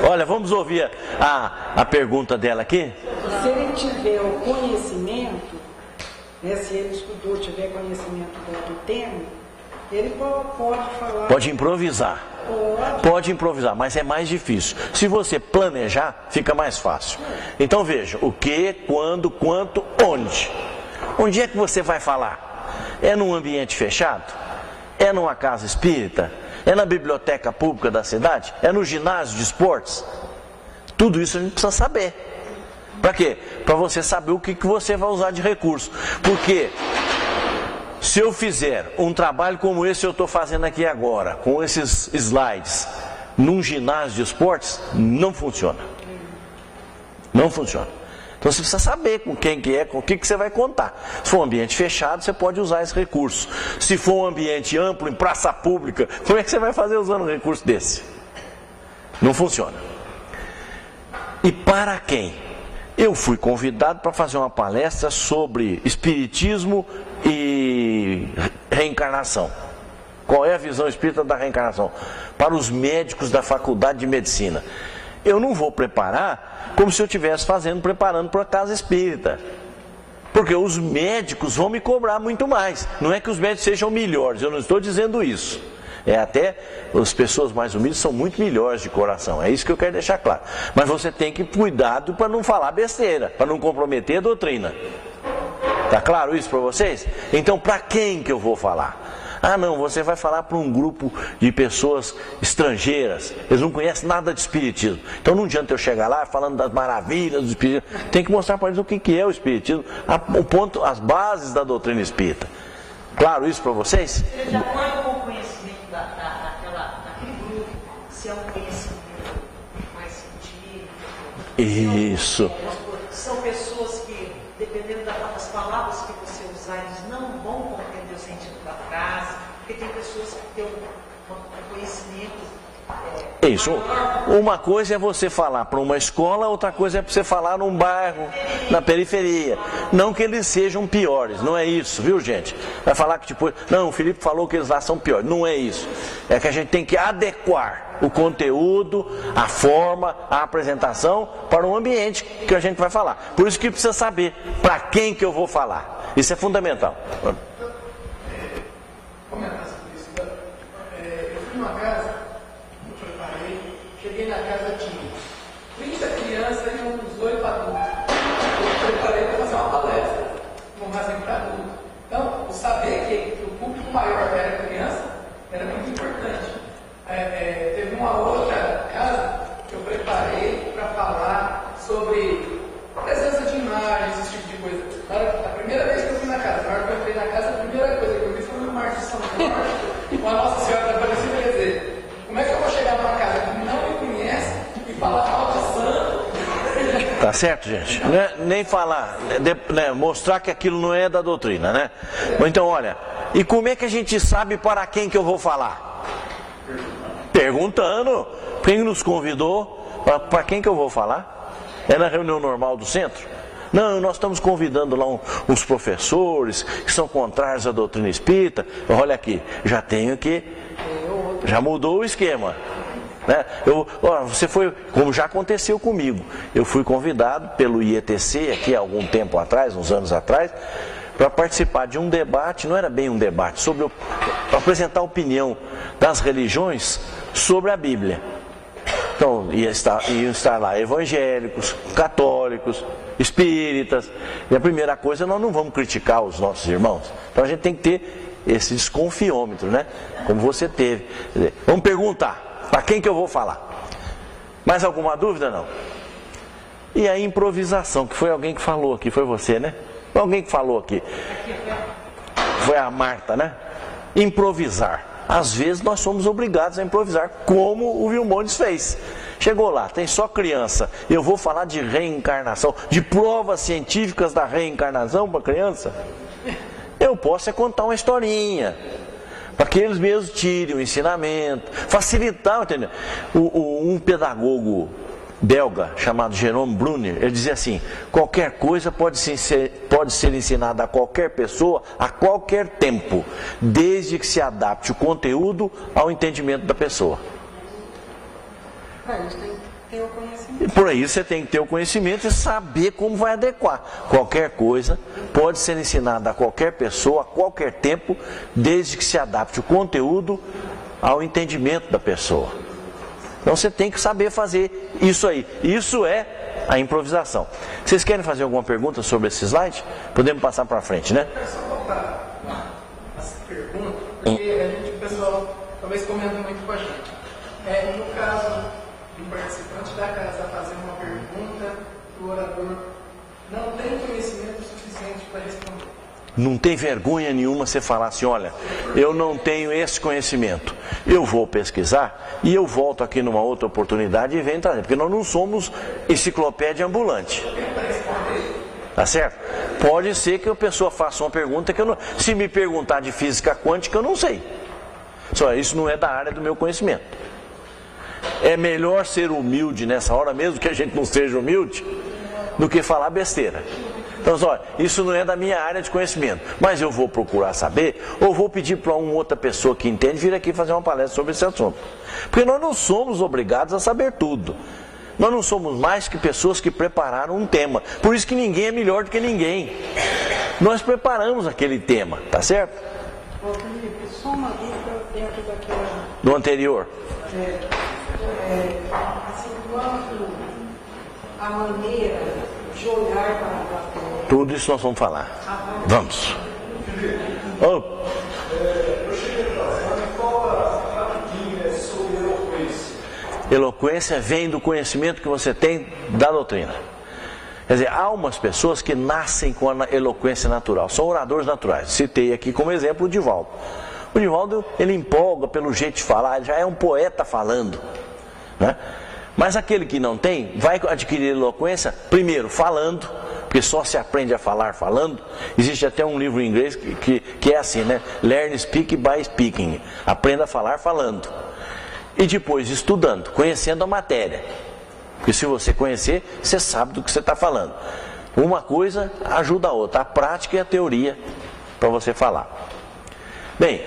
Olha, vamos ouvir a pergunta dela aqui. Se ele tiver o conhecimento, né, se ele estudou, tiver conhecimento do tema, ele pode falar. Pode improvisar. Pode improvisar, mas é mais difícil. Se você planejar, fica mais fácil. Então veja, o que, quando, quanto, onde. Onde é que você vai falar? É num ambiente fechado? É numa casa espírita? É na biblioteca pública da cidade? É no ginásio de esportes? Tudo isso a gente precisa saber. Para quê? Para você saber o que você vai usar de recurso. Porque se eu fizer um trabalho como esse que eu estou fazendo aqui agora, com esses slides, num ginásio de esportes, não funciona. Não funciona. Então você precisa saber com quem que é, com o que você vai contar. Se for um ambiente fechado, você pode usar esse recurso. Se for um ambiente amplo, em praça pública, como é que você vai fazer usando um recurso desse? Não funciona. E para quem? Eu fui convidado para fazer uma palestra sobre espiritismo e reencarnação. Qual é a visão espírita da reencarnação? Para os médicos da faculdade de medicina. Eu não vou preparar como se eu estivesse preparando para a casa espírita. Porque os médicos vão me cobrar muito mais. Não é que os médicos sejam melhores, eu não estou dizendo isso. É até, as pessoas mais humildes são muito melhores de coração. É isso que eu quero deixar claro. Mas você tem que cuidado para não falar besteira, para não comprometer a doutrina. Tá claro isso para vocês? Então, para quem que eu vou falar? Ah, não, você vai falar para um grupo de pessoas estrangeiras. Eles não conhecem nada de espiritismo. Então não adianta eu chegar lá falando das maravilhas do espiritismo. Tem que mostrar para eles o que é o espiritismo, as bases da doutrina espírita. Claro isso para vocês? Você já acorda com o conhecimento daquele grupo, se é um conhecimento mais científico. Isso. São pessoas que, dependendo das palavras que você usar, eles não vão compreender o sentido da frase, porque tem pessoas que têm um conhecimento. Isso. Uma coisa é você falar para uma escola, outra coisa é você falar num bairro, na periferia. Não que eles sejam piores, não é isso, viu, gente? Vai falar que tipo, não, o Felipe falou que eles lá são piores. Não é isso. É que a gente tem que adequar o conteúdo, a forma, a apresentação para o ambiente que a gente vai falar. Por isso que precisa saber para quem que eu vou falar. Isso é fundamental. Comentar sobre isso. Eu fui numa casa, eu preparei, cheguei na casa, tinha 30 crianças e uns 8 adultos. Eu preparei para fazer uma palestra, um armazém para adulto. Então, o saber que o público maior era criança era muito importante. Teve uma outra casa que eu preparei para falar sobre presença de imagens, esse tipo de coisa. A primeira vez que eu fui na casa, na hora que eu entrei na casa, a primeira coisa que eu vi foi uma imagem de São Jorge, com a Nossa Senhora da Aparecida. Quer dizer, como é que eu vou chegar numa casa que não me conhece e falar mal de santo? Tá certo, gente? Nem falar, mostrar que aquilo não é da doutrina, né? Então, olha, e como é que a gente sabe para quem que eu vou falar? Perguntando. Quem nos convidou? Para quem que eu vou falar? É na reunião normal do centro? Não, nós estamos convidando lá uns professores que são contrários à doutrina espírita. Olha aqui, já mudou o esquema. Né? Você foi, como já aconteceu comigo, eu fui convidado pelo IETC aqui há algum tempo atrás, uns anos atrás, para participar de um debate, não era bem um debate, para apresentar a opinião das religiões sobre a Bíblia. Então, iam estar lá evangélicos, católicos, espíritas. E a primeira coisa, nós não vamos criticar os nossos irmãos. Então a gente tem que ter esse desconfiômetro, né? Como você teve. Vamos perguntar, para quem que eu vou falar? Mais alguma dúvida? Não? E a improvisação, que foi alguém que falou aqui, foi você, né? Foi alguém que falou aqui. Foi a Marta, né? Improvisar. Às vezes nós somos obrigados a improvisar, como o Vilmones fez. Chegou lá, tem só criança. Eu vou falar de reencarnação, de provas científicas da reencarnação para criança. Eu posso contar uma historinha, para que eles mesmos tirem o ensinamento, facilitar, entendeu? Um pedagogo belga chamado Jerome Brunner, ele dizia assim: qualquer coisa pode ser ensinada a qualquer pessoa, a qualquer tempo, desde que se adapte o conteúdo ao entendimento da pessoa. Para isso tem que ter o conhecimento. E por aí você tem que ter o conhecimento e saber como vai adequar. Qualquer coisa pode ser ensinada a qualquer pessoa, a qualquer tempo, desde que se adapte o conteúdo ao entendimento da pessoa. Então você tem que saber fazer isso aí. Isso é a improvisação. Vocês querem fazer alguma pergunta sobre esse slide? Podemos passar para frente, né? Eu quero só voltar essa pergunta, porque o pessoal talvez comenta muito com a gente. No caso do participante da casa fazer uma pergunta, o orador não tem conhecimento suficiente para responder. Não tem vergonha nenhuma você falar assim: olha, eu não tenho esse conhecimento, eu vou pesquisar e eu volto aqui numa outra oportunidade e venho trazer, porque nós não somos enciclopédia ambulante. Tá certo? Pode ser que a pessoa faça uma pergunta que eu não... Se me perguntar de física quântica, eu não sei. Só isso não é da área do meu conhecimento. É melhor ser humilde nessa hora, mesmo que a gente não seja humilde, do que falar besteira. Então, olha, isso não é da minha área de conhecimento, mas eu vou procurar saber, ou vou pedir para uma outra pessoa que entende vir aqui fazer uma palestra sobre esse assunto. Porque nós não somos obrigados a saber tudo. Nós não somos mais que pessoas que prepararam um tema. Por isso que ninguém é melhor do que ninguém. Nós preparamos aquele tema, tá certo? Ô Felipe, só uma dúvida dentro daquela... Do anterior. Assim, quanto a maneira de olhar para a plateia. Tudo isso nós vamos falar. Vamos. Oh. Eu cheguei atrasado e fala rapidinho sobre eloquência. Eloquência vem do conhecimento que você tem da doutrina. Quer dizer, há umas pessoas que nascem com a eloquência natural, são oradores naturais. Citei aqui como exemplo o Divaldo. O Divaldo, ele empolga pelo jeito de falar, ele já é um poeta falando, né? Mas aquele que não tem, vai adquirir eloquência, primeiro, falando, porque só se aprende a falar falando. Existe até um livro em inglês que é assim, né? Learn speak by speaking. Aprenda a falar falando. E depois estudando, conhecendo a matéria. Porque se você conhecer, você sabe do que você está falando. Uma coisa ajuda a outra, a prática e a teoria para você falar. Bem,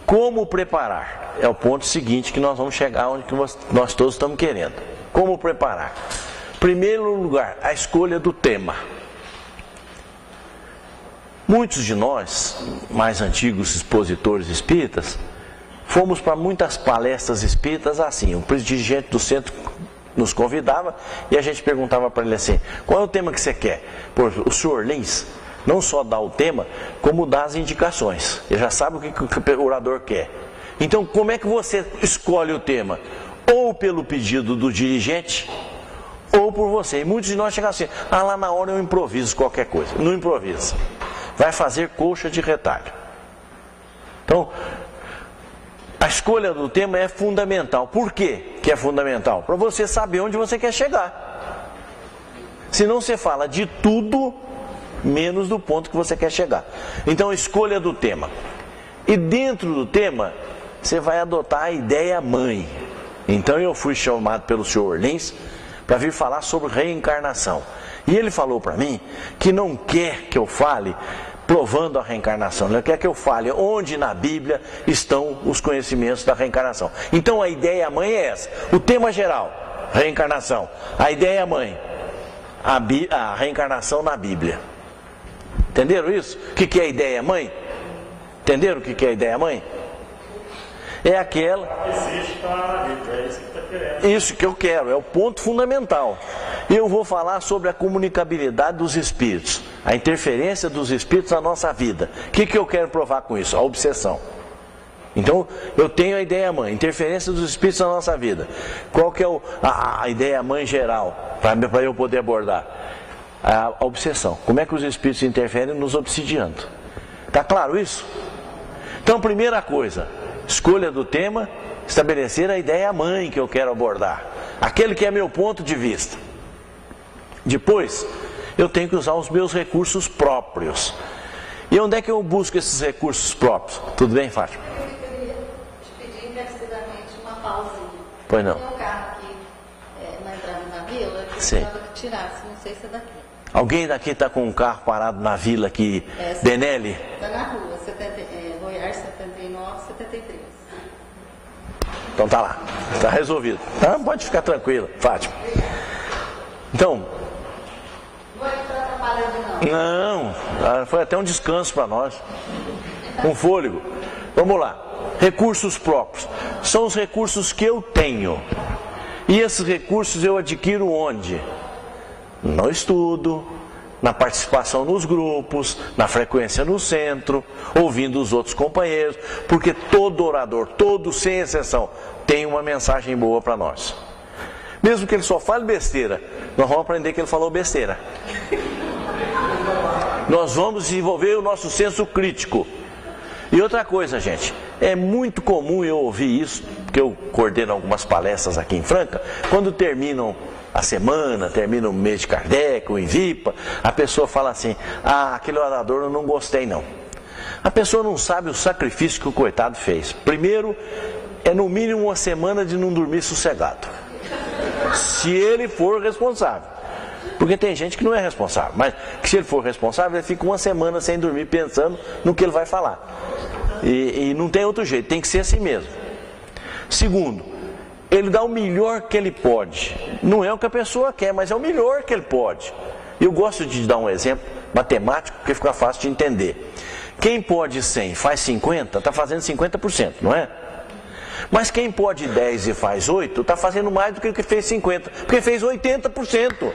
como preparar? É o ponto seguinte que nós vamos chegar onde nós todos estamos querendo. Como preparar? Primeiro lugar, a escolha do tema. Muitos de nós, mais antigos expositores espíritas, fomos para muitas palestras espíritas assim. O dirigente do centro nos convidava e a gente perguntava para ele assim: qual é o tema que você quer? O senhor Lins não só dá o tema, como dá as indicações. Ele já sabe o que o orador quer. Então, como é que você escolhe o tema? Ou pelo pedido do dirigente, ou por você. E muitos de nós chegam assim: lá na hora eu improviso qualquer coisa. Não improvisa. Vai fazer coxa de retalho. Então, a escolha do tema é fundamental. Por quê que é fundamental? Para você saber onde você quer chegar. Senão você fala de tudo, menos do ponto que você quer chegar. Então, a escolha do tema. E dentro do tema, você vai adotar a ideia mãe. Então eu fui chamado pelo senhor Lins para vir falar sobre reencarnação. E ele falou para mim que não quer que eu fale provando a reencarnação. Ele quer que eu fale onde na Bíblia estão os conhecimentos da reencarnação. Então a ideia mãe é essa. O tema geral, reencarnação. A ideia mãe, a reencarnação na Bíblia. Entenderam isso? O que é a ideia mãe? Entenderam o que é a ideia mãe? É aquela... Existe para a vida, é isso que está querendo. Isso que eu quero, é o ponto fundamental. Eu vou falar sobre a comunicabilidade dos espíritos, a interferência dos espíritos na nossa vida. O que eu quero provar com isso? A obsessão. Então, eu tenho a ideia mãe, interferência dos espíritos na nossa vida. Qual que é a ideia mãe geral, para eu poder abordar? A obsessão. Como é que os espíritos interferem nos obsidiando? Está claro isso? Então, primeira coisa, escolha do tema, estabelecer a ideia mãe que eu quero abordar. Aquele que é meu ponto de vista. Depois, eu tenho que usar os meus recursos próprios. E onde é que eu busco esses recursos próprios? Tudo bem, Fátima? Eu queria te pedir encarecidamente uma pausinha. Pois não. Tem um carro aqui na entrada da vila que eu Sim. precisava que tirasse, não sei se é daqui. Alguém daqui está com um carro parado na vila aqui, Benelli? Está na rua, Goiás 79, 73. Então tá lá, está resolvido. Tá? Pode ficar tranquila, Fátima. Então, Não vai estar atrapalhando não. não, foi até um descanso para nós. Um fôlego. Vamos lá. Recursos próprios. São os recursos que eu tenho. E esses recursos eu adquiro onde? No estudo, na participação nos grupos, na frequência no centro, ouvindo os outros companheiros, porque todo orador, todo sem exceção, tem uma mensagem boa para nós. Mesmo que ele só fale besteira, nós vamos aprender que ele falou besteira. Nós vamos desenvolver o nosso senso crítico. E outra coisa, gente, é muito comum eu ouvir isso, porque eu coordeno algumas palestras aqui em Franca, quando terminam a semana, termina o mês de Kardec, o Invipa, a pessoa fala assim, aquele orador eu não gostei não. A pessoa não sabe o sacrifício que o coitado fez. Primeiro, é no mínimo uma semana de não dormir sossegado. Se ele for responsável. Porque tem gente que não é responsável, mas que se ele for responsável, ele fica uma semana sem dormir pensando no que ele vai falar. E não tem outro jeito, tem que ser assim mesmo. Segundo, ele dá o melhor que ele pode. Não é o que a pessoa quer, mas é o melhor que ele pode. Eu gosto de dar um exemplo matemático, porque fica fácil de entender. Quem pode 100 faz 50, está fazendo 50%, não é? Mas quem pode 10 e faz 8, está fazendo mais do que o que fez 50, porque fez 80%.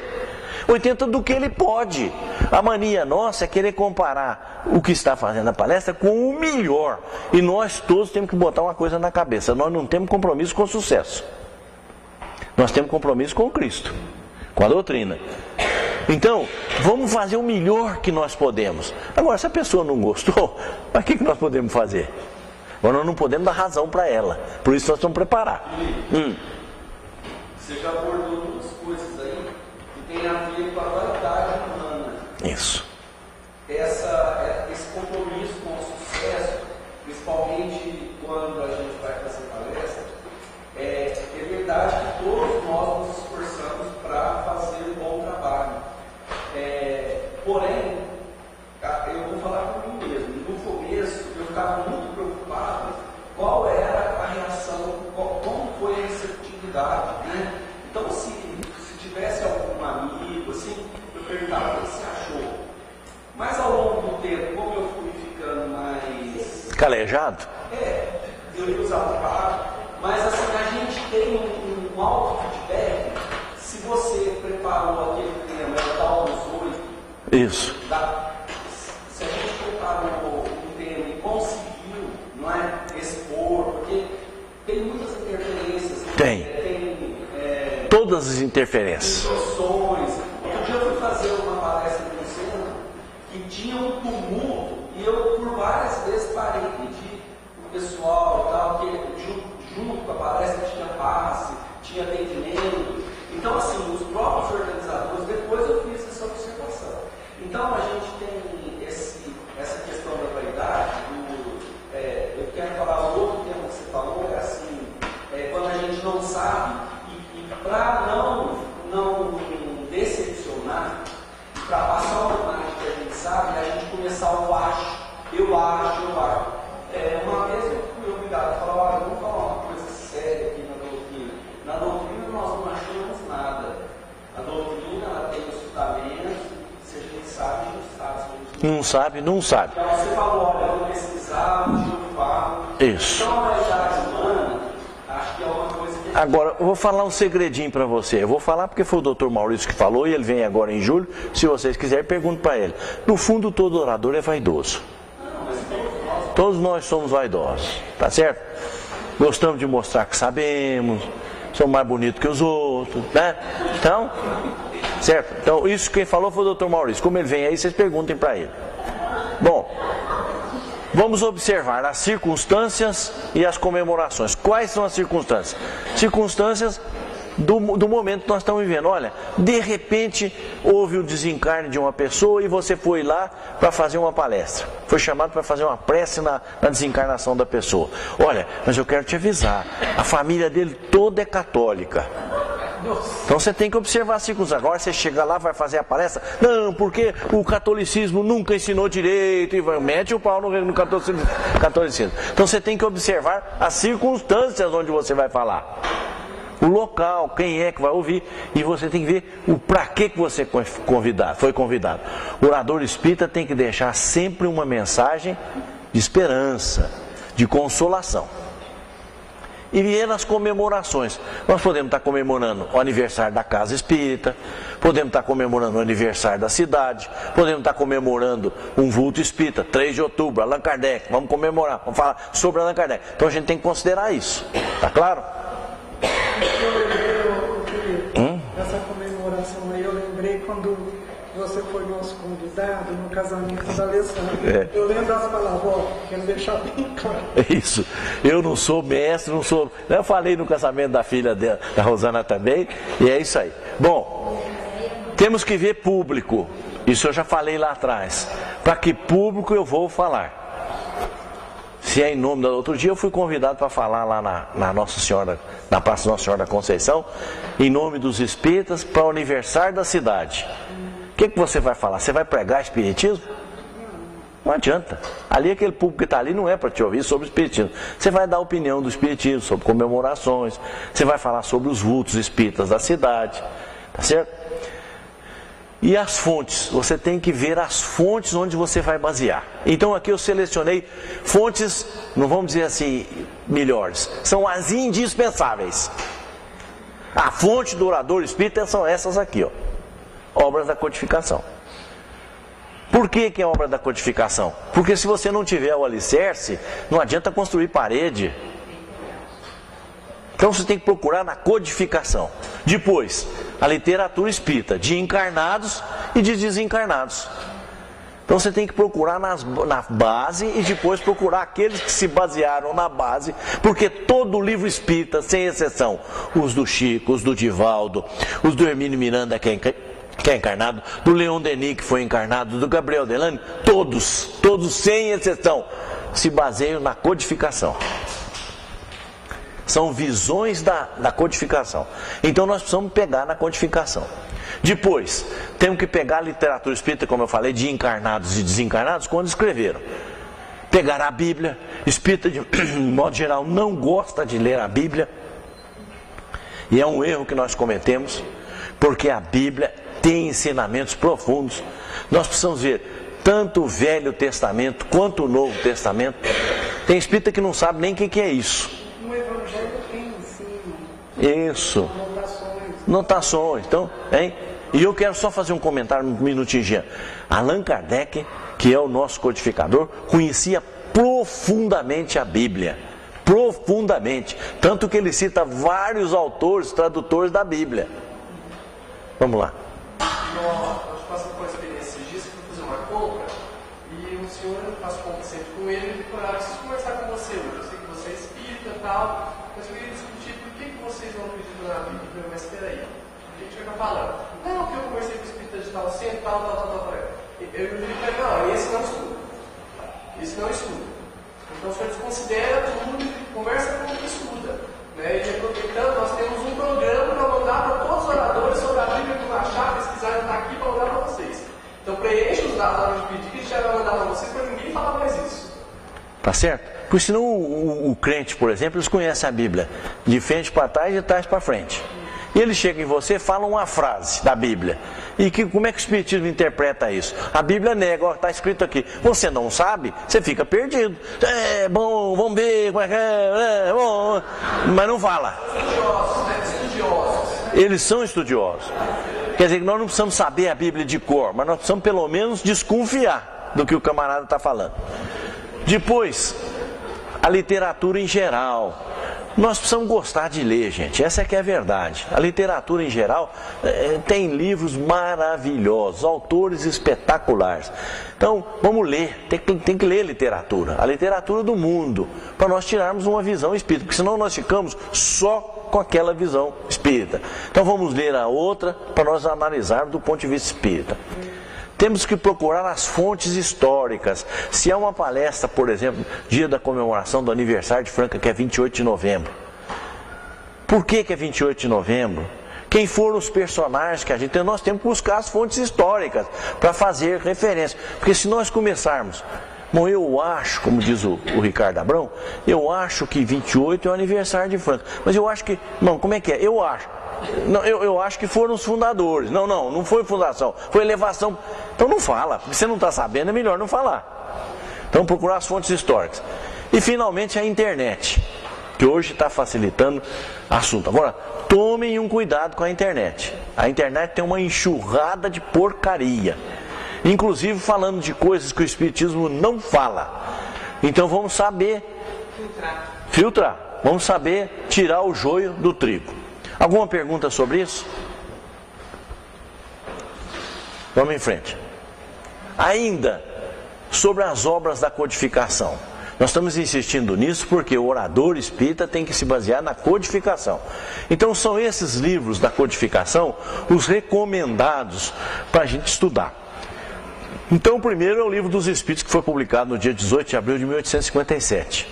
80% do que ele pode. A mania nossa é querer comparar o que está fazendo a palestra com o melhor. E nós todos temos que botar uma coisa na cabeça. Nós não temos compromisso com o sucesso. Nós temos compromisso com o Cristo, com a doutrina. Então, vamos fazer o melhor que nós podemos. Agora, se a pessoa não gostou, o que nós podemos fazer? Agora, nós não podemos dar razão para ela. Por isso, nós temos que preparar. Você já abordou duas coisas aí que tem a ver com a vaidade humana. Isso. Esse compromisso com o sucesso, principalmente quando a gente vai fazer palestra, é verdade que todos nós nos esforçamos para fazer um bom trabalho. Porém, eu vou falar por mim mesmo. No começo, eu ficava muito preocupado qual era a reação, como foi a receptividade, né? Então, se tivesse algum amigo, assim, eu perguntava o que você achou. Mas ao longo do tempo, como eu fui ficando mais... Calejado? Eu ia usar o carro, mas assim, a gente tem um alto feedback. Se você preparou aquele tema, tal dos 8, Isso. se a gente preparou um tema e conseguiu, não é, expor, porque tem muitas interferências. Tem. Todas as interferências. Instruções. Outro dia eu fui fazer uma palestra no centro que tinha um tumulto e eu por várias vezes parei e pedi pro pessoal e tal, que junto com a palestra tinha passe, tinha atendimento. Então, assim, os próprios organizadores, depois eu fiz essa observação. Então, a gente tem essa questão da vaidade, eu quero falar o outro tema que você falou, é assim, quando a gente não sabe, e para não decepcionar, para passar uma imagem que a gente sabe, a gente começar o acho. Uma vez eu fui obrigado a falar, vamos falar uma coisa séria aqui na doutrina. Na doutrina nós não achamos nada. A doutrina ela tem os fundamentos, se a gente sabe, a gente sabe. Se a gente Não sabe. Então você falou, olha, eu vou pesquisar, eu falo. Isso. Então a vaidade humana, acho que é uma coisa que... Agora, eu vou falar um segredinho para você. Eu vou falar porque foi o Dr. Maurício que falou e ele vem agora em julho. Se vocês quiserem, pergunto para ele. No fundo, todo orador é vaidoso. Todos nós somos vaidosos, tá certo? Gostamos de mostrar que sabemos, somos mais bonitos que os outros, né? Então, certo? Então, isso quem falou foi o Dr. Maurício. Como ele vem aí, vocês perguntem para ele. Bom, vamos observar as circunstâncias e as comemorações. Quais são as circunstâncias? Circunstâncias do momento que nós estamos vivendo. Olha, de repente houve o desencarne de uma pessoa e você foi lá para fazer uma palestra. Foi chamado para fazer uma prece na desencarnação da pessoa. Olha, mas eu quero te avisar, a família dele toda é católica. Então você tem que observar as circunstâncias. Agora você chega lá, vai fazer a palestra. Não, porque o catolicismo nunca ensinou direito. E mete o pau no catolicismo. Então você tem que observar as circunstâncias onde você vai falar. O local, quem é que vai ouvir, e você tem que ver o para que você foi convidado. O orador espírita tem que deixar sempre uma mensagem de esperança, de consolação. E ver as comemorações. Nós podemos estar comemorando o aniversário da casa espírita, podemos estar comemorando o aniversário da cidade, podemos estar comemorando um vulto espírita, 3 de outubro, Allan Kardec, vamos comemorar, vamos falar sobre Allan Kardec. Então a gente tem que considerar isso, tá claro? Essa comemoração aí, eu lembrei quando você foi nosso convidado no casamento da Alessandra. Eu lembro as palavras, quero deixar bem claro. Isso, eu não sou mestre, não sou. Eu falei no casamento da filha dela, da Rosana também, e é isso aí. Bom, temos que ver público, isso eu já falei lá atrás. Para que público eu vou falar? Se é em nome da... Outro dia eu fui convidado para falar lá na Nossa Senhora, na Praça Nossa Senhora da Conceição, em nome dos espíritas, para o aniversário da cidade. O que você vai falar? Você vai pregar espiritismo? Não adianta. Ali aquele público que está ali não é para te ouvir sobre o espiritismo. Você vai dar opinião do espiritismo, sobre comemorações, você vai falar sobre os vultos espíritas da cidade, tá certo? E as fontes, você tem que ver as fontes onde você vai basear. Então aqui eu selecionei fontes, não vamos dizer assim, melhores, são as indispensáveis. A fonte do orador espírita são essas aqui, ó. Obras da codificação. Por que é obra da codificação? Porque se você não tiver o alicerce, não adianta construir parede. Então você tem que procurar na codificação. Depois, a literatura espírita de encarnados e de desencarnados. Então você tem que procurar na base e depois procurar aqueles que se basearam na base, porque todo livro espírita, sem exceção, os do Chico, os do Divaldo, os do Hermínio Miranda, que é encarnado, do Leon Denis, que foi encarnado, do Gabriel Delany, todos sem exceção, se baseiam na codificação. São visões da codificação. Então nós precisamos pegar na codificação. Depois, temos que pegar a literatura espírita, como eu falei, de encarnados e desencarnados, quando escreveram. Pegar a Bíblia. Espírita, de modo geral, não gosta de ler a Bíblia. E é um erro que nós cometemos, porque a Bíblia tem ensinamentos profundos. Nós precisamos ver tanto o Velho Testamento quanto o Novo Testamento. Tem espírita que não sabe nem o que é isso. No Evangelho tem ensino. Isso. Notações. Então, hein? E eu quero só fazer um comentário, um minutinho, Jean. Allan Kardec, que é o nosso codificador, conhecia profundamente a Bíblia. Profundamente. Tanto que ele cita vários autores, tradutores da Bíblia. Vamos lá. Nós passamos por uma experiência esses dias, fui fazer uma compra e um senhor, eu faço compra sempre com ele, ele falou, eu preciso conversar com você hoje, eu sei que você é espírita e tal, mas eu queria discutir por que vocês não acreditam na Bíblia. Eu falei, mas espera aí, o que a gente vai falando? Não, que eu conversei com o espírita de tal centro, tal. Eu falei, não, esse não estuda. Esse não estuda. Então o senhor desconsidera tudo, conversa com o que estuda. Né? E aproveitando, nós temos um programa para mandar para todos os oradores sobre a Bíblia que achar, pesquisar, está aqui para mandar para vocês. Então preencha os dados na hora de pedir que a gente vai mandar para vocês para ninguém falar mais isso. Tá certo? Porque senão o crente, por exemplo, eles conhecem a Bíblia de frente para trás e de trás para frente. E ele chega em você e fala uma frase da Bíblia. E como é que o Espiritismo interpreta isso? A Bíblia nega, está escrito aqui. Você não sabe, você fica perdido. É bom, vamos ver como é que é bom. Mas não fala. Eles são estudiosos. Quer dizer que nós não precisamos saber a Bíblia de cor, mas nós precisamos pelo menos desconfiar do que o camarada está falando. Depois, a literatura em geral. Nós precisamos gostar de ler, gente. Essa é que é a verdade. A literatura em geral tem livros maravilhosos, autores espetaculares. Então, vamos ler. Tem que ler literatura. A literatura do mundo, para nós tirarmos uma visão espírita. Porque senão nós ficamos só com aquela visão espírita. Então, vamos ler a outra para nós analisarmos do ponto de vista espírita. Temos que procurar as fontes históricas. Se há uma palestra, por exemplo, dia da comemoração do aniversário de Franca, que é 28 de novembro. Por que é 28 de novembro? Quem foram os personagens que a gente tem? Nós temos que buscar as fontes históricas para fazer referência. Porque se nós começarmos... Bom, eu acho, como diz o Ricardo Abrão, eu acho que 28 é o aniversário de Franca. Mas eu acho que... Não, como é que é? Eu acho. Não, eu acho que foram os fundadores. Não foi fundação, foi elevação. Então não fala, porque você não está sabendo, é melhor não falar. Então procurar as fontes históricas. E finalmente a internet, que hoje está facilitando o assunto. Agora, tomem um cuidado com a internet. A internet tem uma enxurrada de porcaria. Inclusive falando de coisas que o Espiritismo não fala. Então vamos saber filtrar. Vamos saber tirar o joio do trigo. Alguma pergunta sobre isso? Vamos em frente. Ainda sobre as obras da codificação. Nós estamos insistindo nisso porque o orador espírita tem que se basear na codificação. Então são esses livros da codificação os recomendados para a gente estudar. Então o primeiro é o Livro dos Espíritos, que foi publicado no dia 18 de abril de 1857.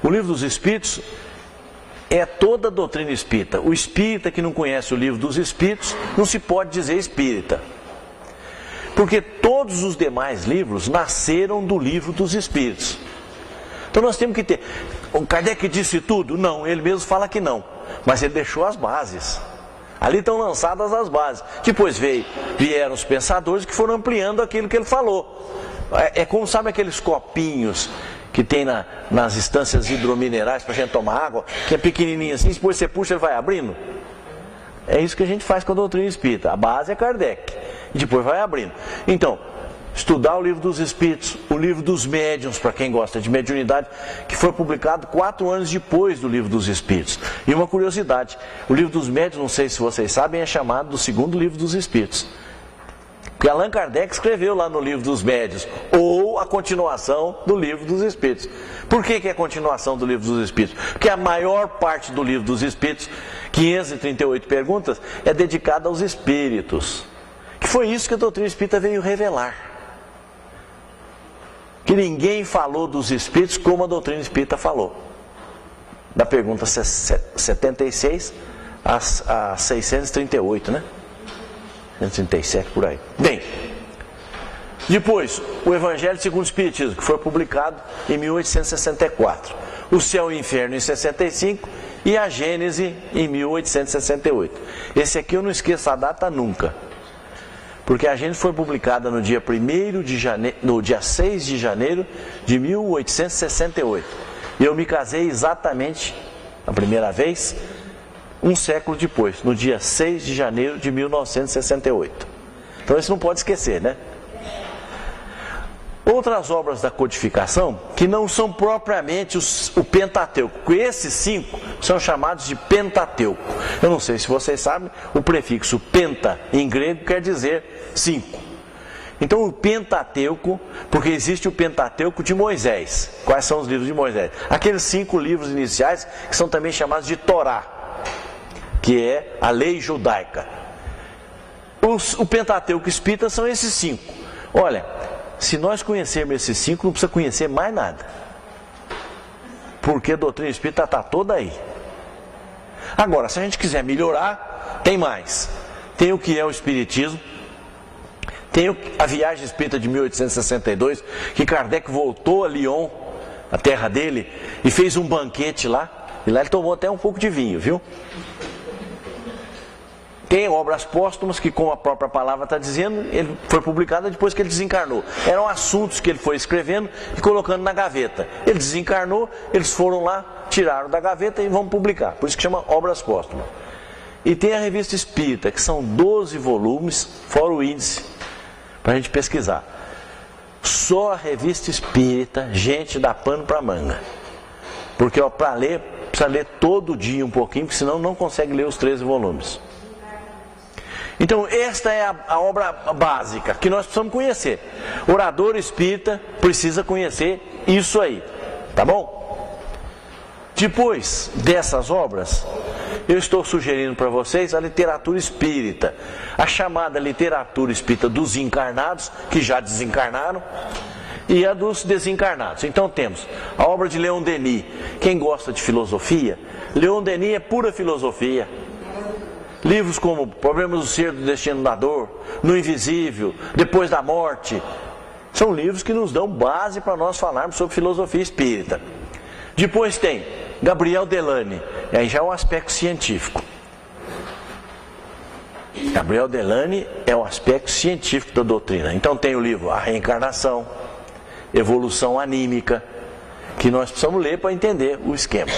O Livro dos Espíritos é toda a doutrina espírita. O espírita que não conhece o Livro dos Espíritos não se pode dizer espírita. Porque todos os demais livros nasceram do Livro dos Espíritos. Então nós temos que ter... O Kardec disse tudo? Não, ele mesmo fala que não. Mas ele deixou as bases. Ali estão lançadas as bases. Depois vieram os pensadores que foram ampliando aquilo que ele falou. É como, sabe aqueles copinhos que tem nas instâncias hidrominerais para a gente tomar água, que é pequenininho assim, depois você puxa ele vai abrindo? É isso que a gente faz com a doutrina espírita. A base é Kardec, e depois vai abrindo. Então, estudar o Livro dos Espíritos, o Livro dos Médiuns, para quem gosta de mediunidade, que foi publicado 4 anos depois do Livro dos Espíritos. E uma curiosidade, o Livro dos Médiuns, não sei se vocês sabem, é chamado do segundo Livro dos Espíritos. Porque Allan Kardec escreveu lá no Livro dos Médiuns, ou a continuação do Livro dos Espíritos. Por que é a continuação do Livro dos Espíritos? Porque a maior parte do Livro dos Espíritos, 538 perguntas, é dedicada aos espíritos. Que foi isso que a doutrina espírita veio revelar. Que ninguém falou dos espíritos como a doutrina espírita falou. Da pergunta 76 a 638, né? 137 por aí. Bem, depois, o Evangelho segundo o Espiritismo, que foi publicado em 1864. O Céu e o Inferno em 65 e a Gênese em 1868. Esse aqui eu não esqueço a data nunca. Porque a Gênese foi publicada no dia 1º de janeiro, no dia 6 de janeiro de 1868. E eu me casei exatamente, a primeira vez, um século depois, no dia 6 de janeiro de 1968. Então isso não pode esquecer, né? Outras obras da codificação, que não são propriamente o Pentateuco. Esses 5 são chamados de Pentateuco. Eu não sei se vocês sabem, o prefixo penta, em grego, quer dizer 5. Então o Pentateuco, porque existe o Pentateuco de Moisés. Quais são os livros de Moisés? Aqueles 5 livros iniciais, que são também chamados de Torá, que é a lei judaica. O Pentateuco espírita são esses 5. Olha, se nós conhecermos esses 5, não precisa conhecer mais nada. Porque a doutrina espírita está toda aí. Agora, se a gente quiser melhorar, tem mais. Tem o que é o Espiritismo. Tem a Viagem Espírita de 1862, que Kardec voltou a Lyon, a terra dele, e fez um banquete lá. E lá ele tomou até um pouco de vinho, viu? Tem obras póstumas que, como a própria palavra está dizendo, ele foi publicada depois que ele desencarnou. Eram assuntos que ele foi escrevendo e colocando na gaveta. Ele desencarnou, eles foram lá, tiraram da gaveta e vão publicar. Por isso que chama obras póstumas. E tem a Revista Espírita, que são 12 volumes, fora o índice, para a gente pesquisar. Só a Revista Espírita, gente, dá pano para manga. Porque para ler, precisa ler todo dia um pouquinho, porque senão não consegue ler os 13 volumes. Então, esta é a obra básica que nós precisamos conhecer. Orador espírita precisa conhecer isso aí, tá bom? Depois dessas obras, eu estou sugerindo para vocês a literatura espírita, a chamada literatura espírita dos encarnados, que já desencarnaram, e a dos desencarnados. Então temos a obra de Leon Denis. Quem gosta de filosofia, Leon Denis é pura filosofia. Livros como Problemas do Ser, do Destino da Dor, No Invisível, Depois da Morte, são livros que nos dão base para nós falarmos sobre filosofia espírita. Depois tem Gabriel Delany, aí já é um aspecto científico. Gabriel Delany é um aspecto científico da doutrina. Então tem o livro A Reencarnação, Evolução Anímica, que nós precisamos ler para entender o esquema.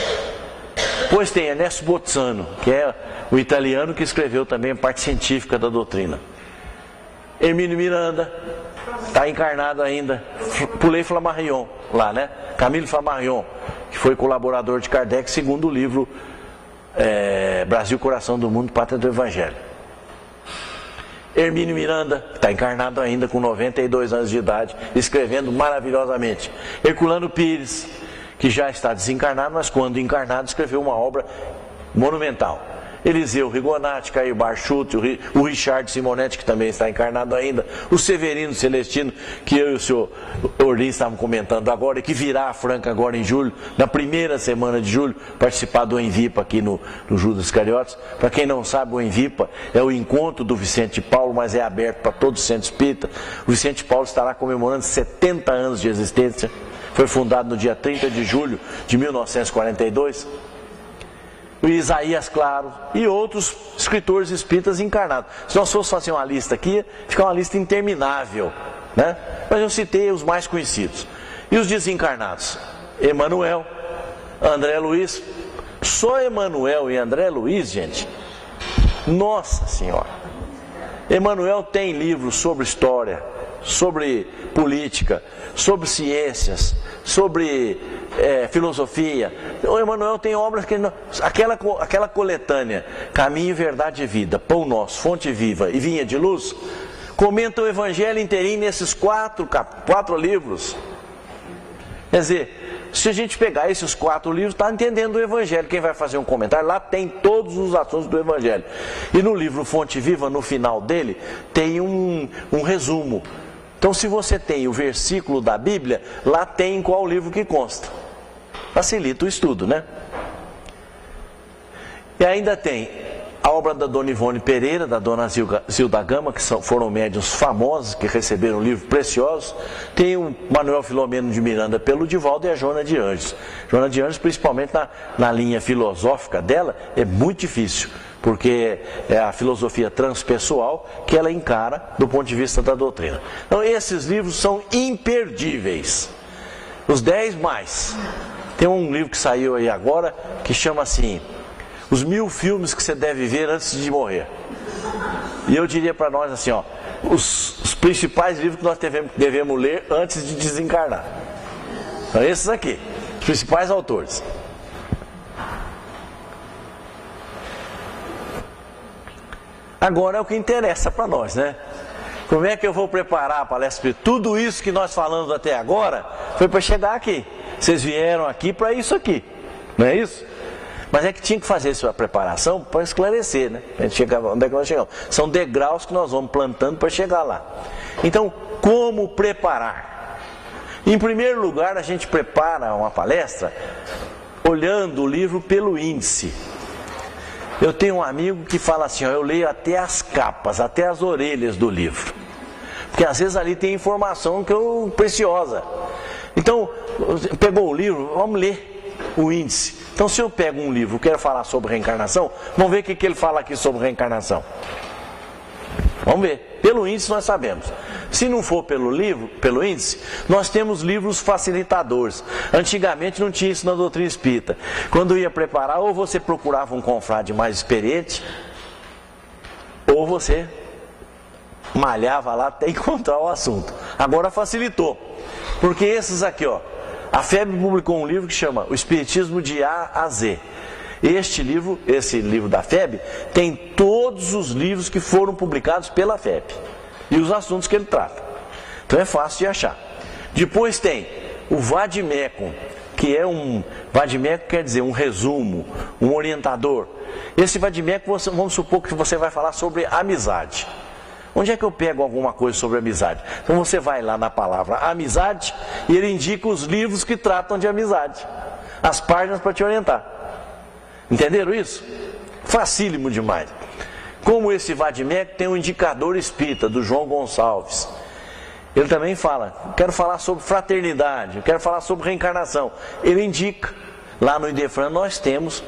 Depois tem Ernesto Bozzano, que é o italiano que escreveu também a parte científica da doutrina. Hermínio Miranda, está encarnado ainda. Pulei Flammarion lá, né? Camille Flammarion, que foi colaborador de Kardec, segundo o livro Brasil, Coração do Mundo, Pátria do Evangelho. Hermínio Miranda, está encarnado ainda com 92 anos de idade, escrevendo maravilhosamente. Herculano Pires, que já está desencarnado, mas quando encarnado escreveu uma obra monumental. Eliseu Rigonati, Caio Barchuti, o Richard Simonetti, que também está encarnado ainda, o Severino Celestino, que eu e o senhor Orlin estavam comentando agora, e que virá a Franca agora em julho, na primeira semana de julho, participar do Envipa aqui no Judas Iscariotes. Para quem não sabe, o Envipa é o encontro do Vicente Paulo, mas é aberto para todo o centro espírita. O Vicente Paulo estará comemorando 70 anos de existência. Foi fundado no dia 30 de julho de 1942. O Isaías Claro e outros escritores espíritas encarnados. Se nós fossemos fazer uma lista aqui, fica uma lista interminável, né? Mas eu citei os mais conhecidos. E os desencarnados? Emmanuel, André Luiz. Só Emmanuel e André Luiz, gente, nossa Senhora. Emmanuel tem livros sobre história, sobre política, sobre ciências, sobre filosofia. O Emmanuel tem obras que aquela coletânea Caminho, Verdade e Vida, Pão Nosso, Fonte Viva e Vinha de Luz, comenta o Evangelho inteirinho nesses quatro livros. Quer dizer, se a gente pegar esses 4 livros, está entendendo o Evangelho. Quem vai fazer um comentário, lá tem todos os assuntos do Evangelho. E no livro Fonte Viva, no final dele, tem um resumo. Então, se você tem o versículo da Bíblia, lá tem em qual livro que consta. Facilita o estudo, né? E ainda tem a obra da Dona Ivone Pereira, da Dona Zilda Gama, que foram médiuns famosos, que receberam livros preciosos. Tem o Manuel Filomeno de Miranda pelo Divaldo e a Joana de Anjos. Joana de Anjos, principalmente na linha filosófica dela, é muito difícil, porque é a filosofia transpessoal que ela encara do ponto de vista da doutrina. Então esses livros são imperdíveis. Os 10 mais. Tem um livro que saiu aí agora, que chama assim, Os 1000 filmes que você deve ver antes de morrer. E eu diria para nós assim, ó, os principais livros que nós devemos ler antes de desencarnar. São esses aqui, os principais autores. Agora é o que interessa para nós, né? Como é que eu vou preparar a palestra? Tudo isso que nós falamos até agora foi para chegar aqui. Vocês vieram aqui para isso aqui, não é isso? Mas é que tinha que fazer essa preparação para esclarecer, né? A gente chegava, onde é que nós chegamos? São degraus que nós vamos plantando para chegar lá. Então, como preparar? Em primeiro lugar, a gente prepara uma palestra olhando o livro pelo índice. Eu tenho um amigo que fala assim, ó, eu leio até as capas, até as orelhas do livro. Porque às vezes ali tem informação preciosa. Então, pegou o livro, vamos ler o índice. Então, se eu pego um livro e quero falar sobre reencarnação, vamos ver o que ele fala aqui sobre reencarnação. Vamos ver. Pelo índice nós sabemos. Se não for pelo índice, nós temos livros facilitadores. Antigamente não tinha isso na doutrina espírita. Quando ia preparar, ou você procurava um confrade mais experiente, ou você malhava lá até encontrar o assunto. Agora facilitou. Porque esses aqui, ó, a FEB publicou um livro que chama O Espiritismo de A a Z. Esse livro da FEB, tem todos os livros que foram publicados pela FEB. E os assuntos que ele trata. Então é fácil de achar. Depois tem o Vademecum, que é Vademecum quer dizer um resumo, um orientador. Esse Vademecum, vamos supor que você vai falar sobre amizade. Onde é que eu pego alguma coisa sobre amizade? Então você vai lá na palavra amizade e ele indica os livros que tratam de amizade. As páginas para te orientar. Entenderam isso? Facílimo demais. Como esse Vademecum tem um indicador espírita, do João Gonçalves. Ele também fala, quero falar sobre fraternidade, quero falar sobre reencarnação. Ele indica. Lá no Idefran nós temos,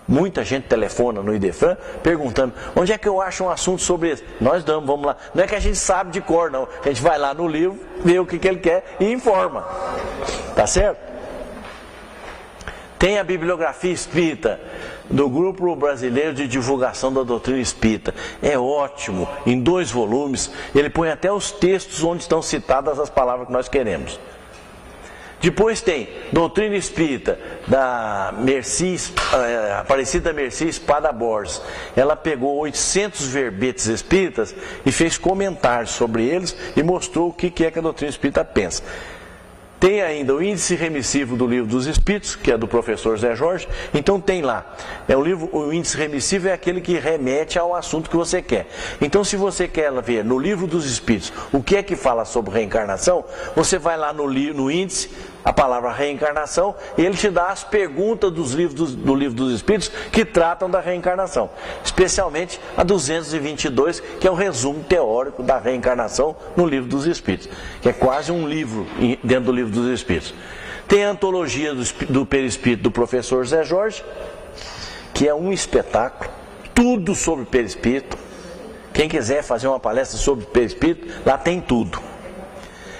muita gente telefona no Idefran, perguntando, onde é que eu acho um assunto sobre isso? Nós damos, vamos lá. Não é que a gente sabe de cor, não. A gente vai lá no livro, vê o que ele quer e informa. Tá certo? Tem a bibliografia espírita do Grupo Brasileiro de Divulgação da Doutrina Espírita. É ótimo, em 2 volumes. Ele põe até os textos onde estão citadas as palavras que nós queremos. Depois tem Doutrina Espírita da Aparecida Mercy Espada Borges. Ela pegou 800 verbetes espíritas e fez comentários sobre eles e mostrou o que é que a doutrina espírita pensa. Tem ainda o índice remissivo do Livro dos Espíritos, que é do professor Zé Jorge. Então tem lá, o índice remissivo é aquele que remete ao assunto que você quer. Então se você quer ver no Livro dos Espíritos o que é que fala sobre reencarnação, você vai lá no índice, a palavra reencarnação, e ele te dá as perguntas do Livro dos Espíritos que tratam da reencarnação. Especialmente a 222, que é o resumo teórico da reencarnação no Livro dos Espíritos, que é quase um livro dentro do Livro dos Espíritos. Tem a antologia do perispírito do professor Zé Jorge, que é um espetáculo, tudo sobre perispírito. Quem quiser fazer uma palestra sobre perispírito, lá tem tudo.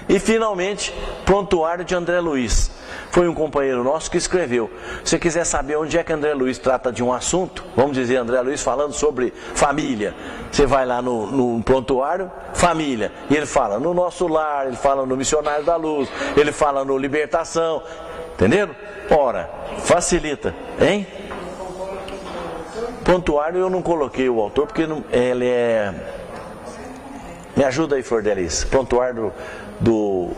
E finalmente, Prontuário de André Luiz. Foi um companheiro nosso que escreveu. Se você quiser saber onde é que André Luiz trata de um assunto, vamos dizer André Luiz falando sobre família, você vai lá no prontuário, família, e ele fala no Nosso Lar, ele fala no Missionário da Luz, ele fala no Libertação, entenderam? Ora, facilita, hein? Prontuário eu não coloquei o autor porque ele é... Me ajuda aí, Flor de Lis. Prontuário do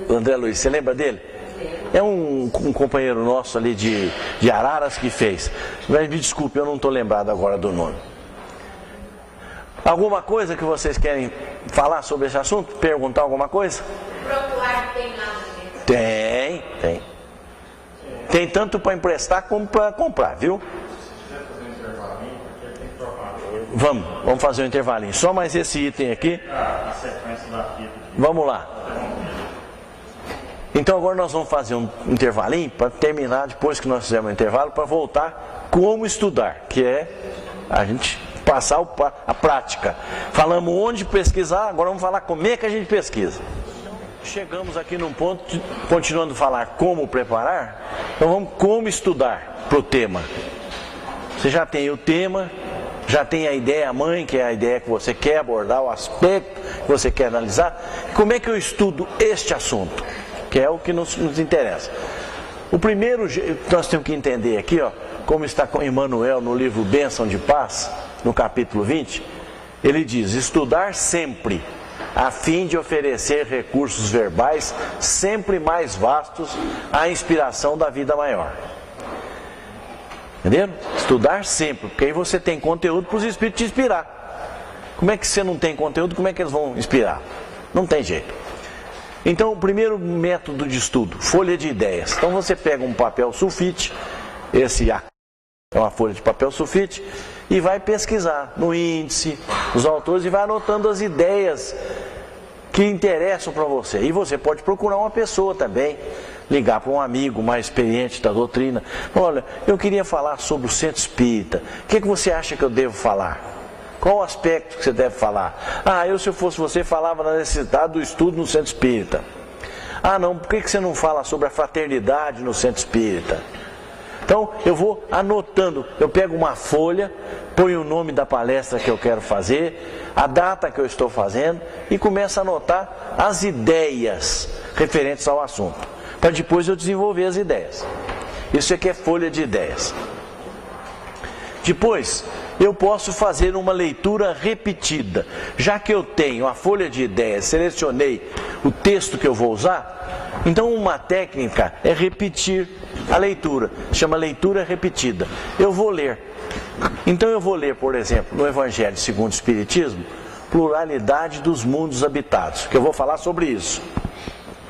André Luiz, você lembra dele? É um companheiro nosso ali de Araras que fez. Mas me desculpe, eu não estou lembrado agora do nome. Alguma coisa que vocês querem falar sobre esse assunto? Perguntar alguma coisa? O prontuário tem lá? Tem. Tem tanto para emprestar como para comprar, viu? Vamos fazer um intervalinho. Só mais esse item aqui. A sequência da fita. Vamos lá. Então agora nós vamos fazer um intervalinho para terminar, depois que nós fizermos o intervalo, para voltar como estudar, que é a gente passar a prática. Falamos onde pesquisar, agora vamos falar como é que a gente pesquisa. Chegamos aqui num ponto, continuando a falar como preparar, então vamos como estudar para o tema. Você já tem o tema, já tem a ideia mãe, que é a ideia que você quer abordar, o aspecto que você quer analisar. Como é que eu estudo este assunto? Que é o que nos interessa. O primeiro que nós temos que entender aqui, ó, como está com Emmanuel no livro Bênção de Paz, no capítulo 20, ele diz, estudar sempre, a fim de oferecer recursos verbais sempre mais vastos à inspiração da vida maior. Entenderam? Estudar sempre, porque aí você tem conteúdo para os espíritos te inspirar. Como é que você não tem conteúdo, como é que eles vão inspirar? Não tem jeito. Então, o primeiro método de estudo, folha de ideias. Então você pega um papel sulfite, esse é uma folha de papel sulfite, e vai pesquisar no índice, os autores, e vai anotando as ideias que interessam para você. E você pode procurar uma pessoa também, ligar para um amigo mais experiente da doutrina. Olha, eu queria falar sobre o centro espírita. O que você acha que eu devo falar? Qual o aspecto que você deve falar? Se eu fosse você, falava na necessidade do estudo no centro espírita. Não, por que você não fala sobre a fraternidade no centro espírita? Então, eu vou anotando, eu pego uma folha, ponho o nome da palestra que eu quero fazer, a data que eu estou fazendo e começo a anotar as ideias referentes ao assunto, para depois eu desenvolver as ideias. Isso aqui é folha de ideias. Depois, eu posso fazer uma leitura repetida. Já que eu tenho a folha de ideias, selecionei o texto que eu vou usar, então uma técnica é repetir a leitura, chama leitura repetida. Eu vou ler. Então eu vou ler, por exemplo, no Evangelho segundo o Espiritismo, pluralidade dos mundos habitados, que eu vou falar sobre isso.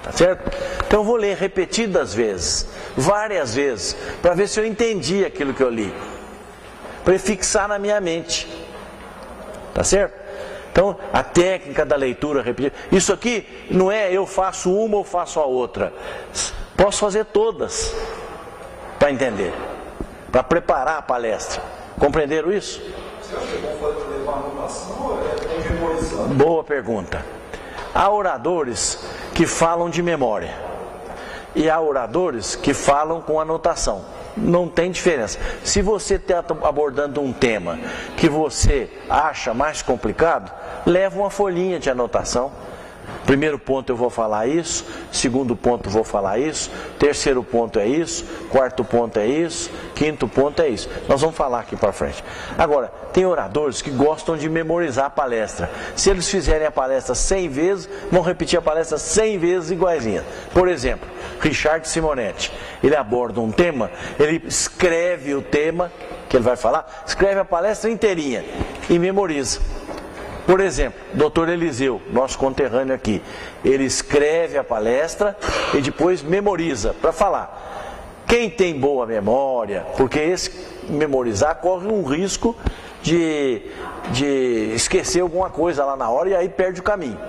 Tá certo? Então eu vou ler repetidas vezes, várias vezes, para ver se eu entendi aquilo que eu li, para fixar na minha mente. Tá certo? Então, a técnica da leitura repetida. Isso aqui não é eu faço uma ou faço a outra. Posso fazer todas, para entender, para preparar a palestra. Compreenderam isso? Você acha que é bom levar anotação ou é memorizar? Boa pergunta. Há oradores que falam de memória e há oradores que falam com anotação. Não tem diferença. Se você está abordando um tema que você acha mais complicado, leva uma folhinha de anotação. Primeiro ponto eu vou falar isso, segundo ponto eu vou falar isso, terceiro ponto é isso, quarto ponto é isso, quinto ponto é isso. Nós vamos falar aqui para frente. Agora, tem oradores que gostam de memorizar a palestra. Se eles fizerem a palestra 100 vezes, vão repetir a palestra 100 vezes iguaizinha. Por exemplo, Richard Simonetti, ele aborda um tema, ele escreve o tema que ele vai falar, escreve a palestra inteirinha e memoriza. Por exemplo, Dr. Eliseu, nosso conterrâneo aqui, ele escreve a palestra e depois memoriza para falar. Quem tem boa memória, porque esse memorizar corre um risco de esquecer alguma coisa lá na hora e aí perde o caminho.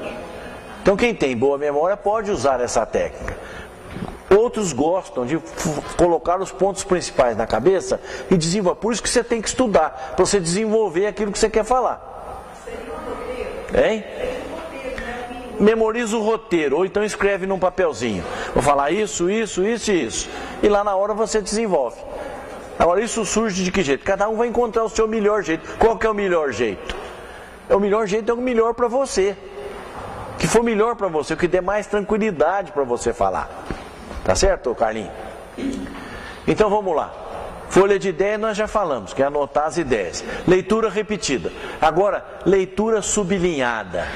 Então quem tem boa memória pode usar essa técnica. Outros gostam de colocar os pontos principais na cabeça e desenvolver. Por isso que você tem que estudar, para você desenvolver aquilo que você quer falar. Hein? Memoriza o roteiro, ou então escreve num papelzinho. Vou falar isso, isso, isso e isso. E lá na hora você desenvolve. Agora isso surge de que jeito? Cada um vai encontrar o seu melhor jeito. Qual que é o melhor jeito? O melhor jeito é o melhor para você. O que for melhor para você, o que dê mais tranquilidade para você falar. Tá certo, Carlinhos? Então vamos lá. Folha de ideia nós já falamos, que é anotar as ideias. Leitura repetida. Agora, leitura sublinhada.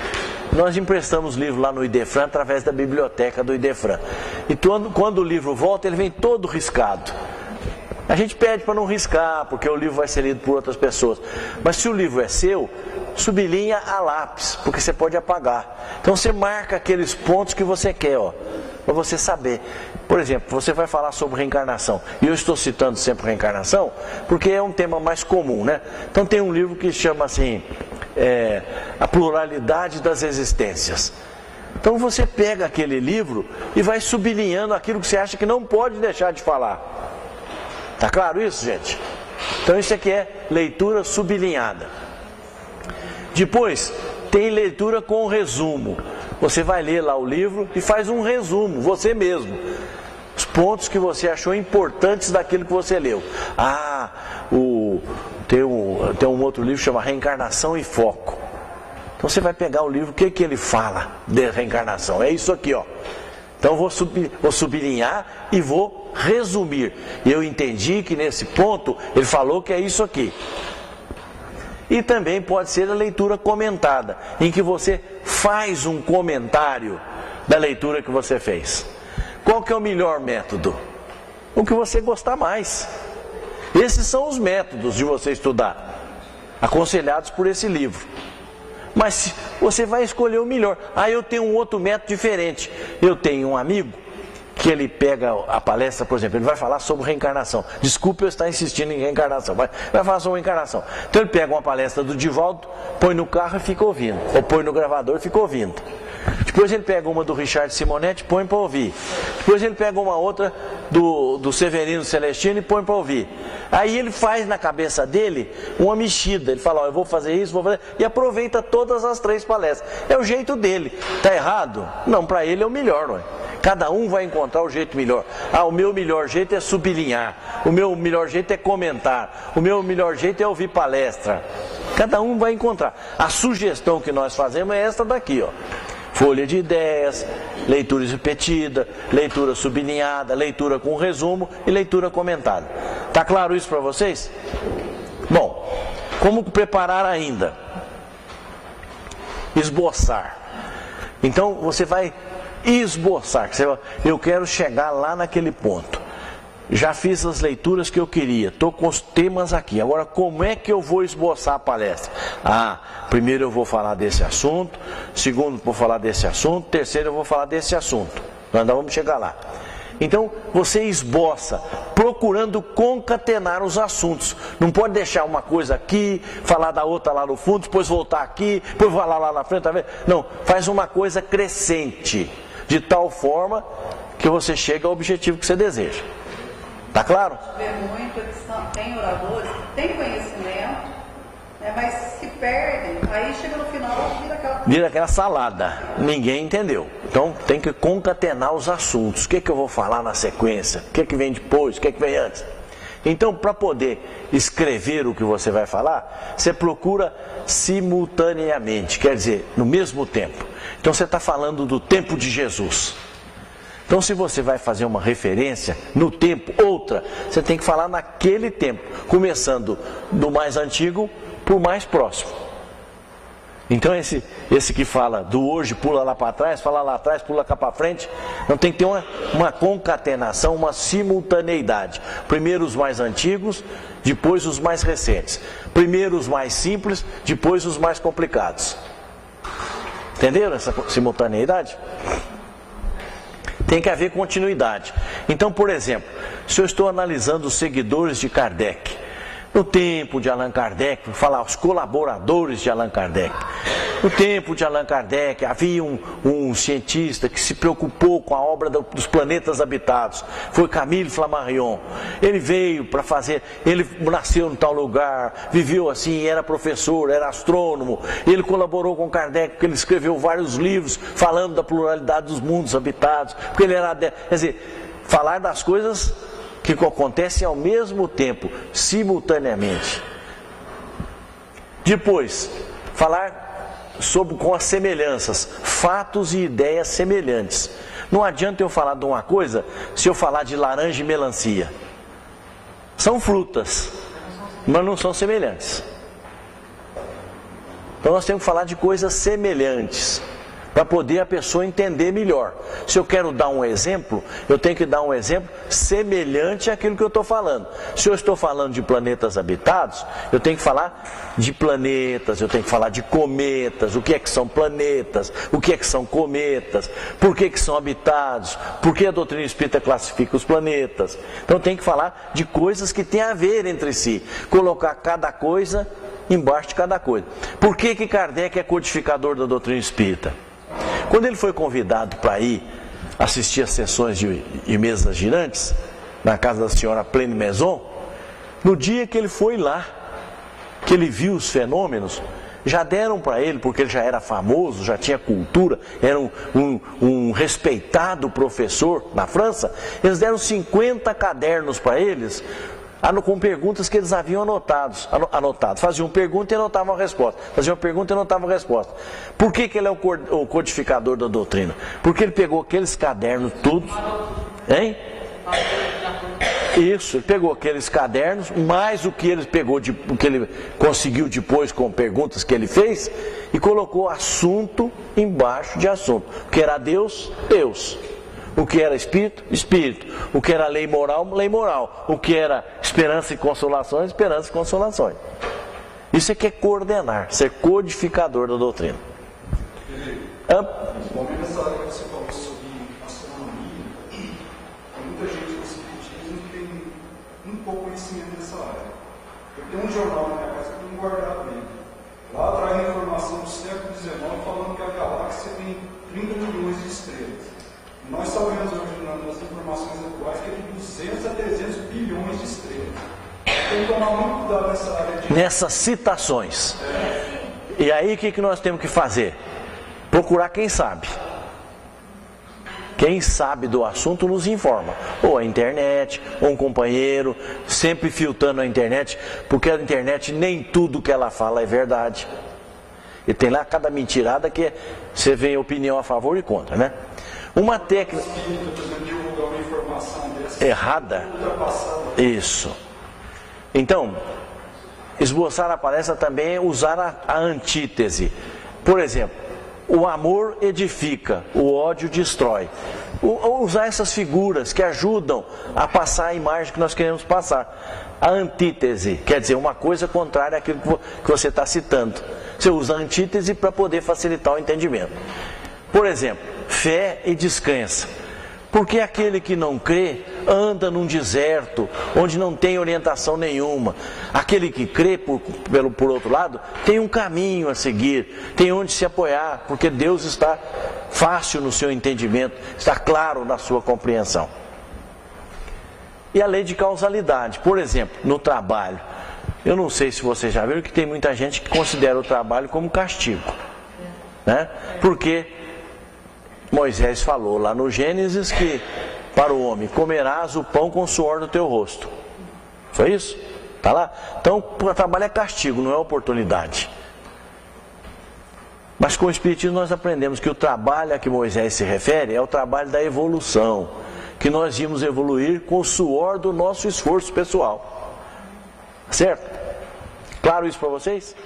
Nós emprestamos livro lá no Idefran através da biblioteca do Idefran. E quando o livro volta, ele vem todo riscado. A gente pede para não riscar, porque o livro vai ser lido por outras pessoas. Mas se o livro é seu, sublinha a lápis, porque você pode apagar. Então você marca aqueles pontos que você quer, para você saber. Por exemplo, você vai falar sobre reencarnação. E eu estou citando sempre reencarnação, porque é um tema mais comum, né? Então tem um livro que chama assim, A Pluralidade das Existências. Então você pega aquele livro e vai sublinhando aquilo que você acha que não pode deixar de falar. Tá claro isso, gente? Então isso aqui é leitura sublinhada. Depois, tem leitura com resumo. Você vai ler lá o livro e faz um resumo, você mesmo. Os pontos que você achou importantes daquilo que você leu. Tem um outro livro que chama Reencarnação e Foco. Então você vai pegar o livro, o que ele fala de reencarnação? É isso aqui, Então vou sublinhar e vou resumir. E eu entendi que nesse ponto ele falou que é isso aqui. E também pode ser a leitura comentada, em que você faz um comentário da leitura que você fez. Qual que é o melhor método? O que você gostar mais. Esses são os métodos de você estudar, aconselhados por esse livro. Mas você vai escolher o melhor. Eu tenho um outro método diferente. Eu tenho um amigo que ele pega a palestra, por exemplo, ele vai falar sobre reencarnação. Desculpe eu estar insistindo em reencarnação, vai falar sobre reencarnação. Então ele pega uma palestra do Divaldo, põe no carro e fica ouvindo. Ou põe no gravador e fica ouvindo. Depois ele pega uma do Richard Simonetti e põe para ouvir. Depois ele pega uma outra do Severino Celestino e põe para ouvir. Aí ele faz na cabeça dele uma mexida. Ele fala, ó, eu vou fazer isso, vou fazer... E aproveita todas as 3 palestras. É o jeito dele. Está errado? Não, para ele é o melhor, não é? Cada um vai encontrar o jeito melhor. Ah, o meu melhor jeito é sublinhar. O meu melhor jeito é comentar. O meu melhor jeito é ouvir palestra. Cada um vai encontrar. A sugestão que nós fazemos é esta daqui, ó. Folha de ideias, leitura repetida, leitura sublinhada, leitura com resumo e leitura comentada. Tá claro isso para vocês? Bom, como preparar ainda? Esboçar. Então você vai esboçar. Eu quero chegar lá naquele ponto. Já fiz as leituras que eu queria, estou com os temas aqui. Agora, como é que eu vou esboçar a palestra? Ah, primeiro eu vou falar desse assunto, segundo eu vou falar desse assunto, terceiro eu vou falar desse assunto. Nós ainda vamos chegar lá. Então, você esboça, procurando concatenar os assuntos. Não pode deixar uma coisa aqui, falar da outra lá no fundo, depois voltar aqui, depois falar lá na frente. Não, faz uma coisa crescente, de tal forma que você chega ao objetivo que você deseja. Tá claro? Vê muito que tem oradores que têm conhecimento, mas se perdem, aí chega no final vira aquela salada. Ninguém entendeu. Então tem que concatenar os assuntos. O que eu vou falar na sequência? O que vem depois? O que vem antes? Então, para poder escrever o que você vai falar, você procura simultaneamente, quer dizer, no mesmo tempo. Então você está falando do tempo de Jesus. Então, se você vai fazer uma referência no tempo, outra, você tem que falar naquele tempo, começando do mais antigo para o mais próximo. Então, esse que fala do hoje, pula lá para trás, fala lá atrás, pula cá para frente, não tem que ter uma concatenação, uma simultaneidade. Primeiro os mais antigos, depois os mais recentes. Primeiro os mais simples, depois os mais complicados. Entenderam essa simultaneidade? Tem que haver continuidade. Então, por exemplo, se eu estou analisando os seguidores de Kardec, no tempo de Allan Kardec, vou falar os colaboradores de Allan Kardec. No tempo de Allan Kardec havia um cientista que se preocupou com a obra dos planetas habitados. Foi Camille Flammarion. Ele veio para fazer, ele nasceu em tal lugar, viveu assim, era professor, era astrônomo. Ele colaborou com Kardec porque ele escreveu vários livros falando da pluralidade dos mundos habitados. Porque ele era, quer dizer, falar das coisas que acontecem ao mesmo tempo, simultaneamente. Depois, falar com as semelhanças, fatos e ideias semelhantes. Não adianta eu falar de uma coisa se eu falar de laranja e melancia. São frutas, mas não são semelhantes. Então nós temos que falar de coisas semelhantes, para poder a pessoa entender melhor. Se eu quero dar um exemplo, eu tenho que dar um exemplo semelhante àquilo que eu estou falando. Se eu estou falando de planetas habitados, eu tenho que falar de planetas, eu tenho que falar de cometas, o que é que são planetas, o que é que são cometas, por que são habitados, por que a doutrina espírita classifica os planetas. Então eu tenho que falar de coisas que têm a ver entre si, colocar cada coisa embaixo de cada coisa. Por que Kardec é codificador da doutrina espírita? Quando ele foi convidado para ir assistir às sessões de mesas girantes, na casa da senhora Pleine Maison, no dia que ele foi lá, que ele viu os fenômenos, já deram para ele, porque ele já era famoso, já tinha cultura, era um respeitado professor na França, eles deram 50 cadernos para eles, com perguntas que eles haviam anotado. Faziam pergunta e anotavam a resposta. Faziam pergunta e anotavam a resposta. Por que ele é o codificador da doutrina? Porque ele pegou aqueles cadernos todos. Hein? Isso, ele pegou aqueles cadernos, mais o que ele pegou, o que ele conseguiu depois com perguntas que ele fez, e colocou assunto embaixo de assunto. O que era Deus, Deus. O que era espírito, espírito. O que era lei moral, lei moral. O que era esperança e consolações, esperança e consolações. Isso é que é coordenar, ser codificador da doutrina. Principalmente nessa hora que você falou sobre astronomia, tem muita gente do espiritismo que tem um pouco conhecimento dessa área. Eu tenho um jornal na minha casa que eu tenho guardado mesmo. Lá traz a informação do século XIX falando que a galáxia tem 30 milhões de estrelas. Nós sabemos hoje, nas informações atuais, que é de 200 a 300 bilhões de estrelas. Tem que tomar muito cuidado nessa área de... Nessas citações. E aí o que nós temos que fazer? Procurar quem sabe. Quem sabe do assunto nos informa. Ou a internet, ou um companheiro, sempre filtrando a internet, porque a internet nem tudo que ela fala é verdade. E tem lá cada mentirada que você vê opinião a favor e contra, né? Uma técnica errada. Isso. Então, esboçar a palestra também é usar a antítese. Por exemplo, o amor edifica, o ódio destrói. Usar essas figuras que ajudam a passar a imagem que nós queremos passar. A antítese, quer dizer, uma coisa contrária àquilo que você está citando. Você usa a antítese para poder facilitar o entendimento. Por exemplo, fé e descrença. Porque aquele que não crê anda num deserto, onde não tem orientação nenhuma. Aquele que crê, por outro lado, tem um caminho a seguir, tem onde se apoiar, porque Deus está fácil no seu entendimento, está claro na sua compreensão. E a lei de causalidade, por exemplo, no trabalho. Eu não sei se vocês já viram que tem muita gente que considera o trabalho como castigo, né? Porque Moisés falou lá no Gênesis que para o homem comerás o pão com o suor do teu rosto. Foi isso? Está lá? Então o trabalho é castigo, não é oportunidade. Mas com o Espiritismo nós aprendemos que o trabalho a que Moisés se refere é o trabalho da evolução, que nós íamos evoluir com o suor do nosso esforço pessoal. Certo? Claro isso para vocês?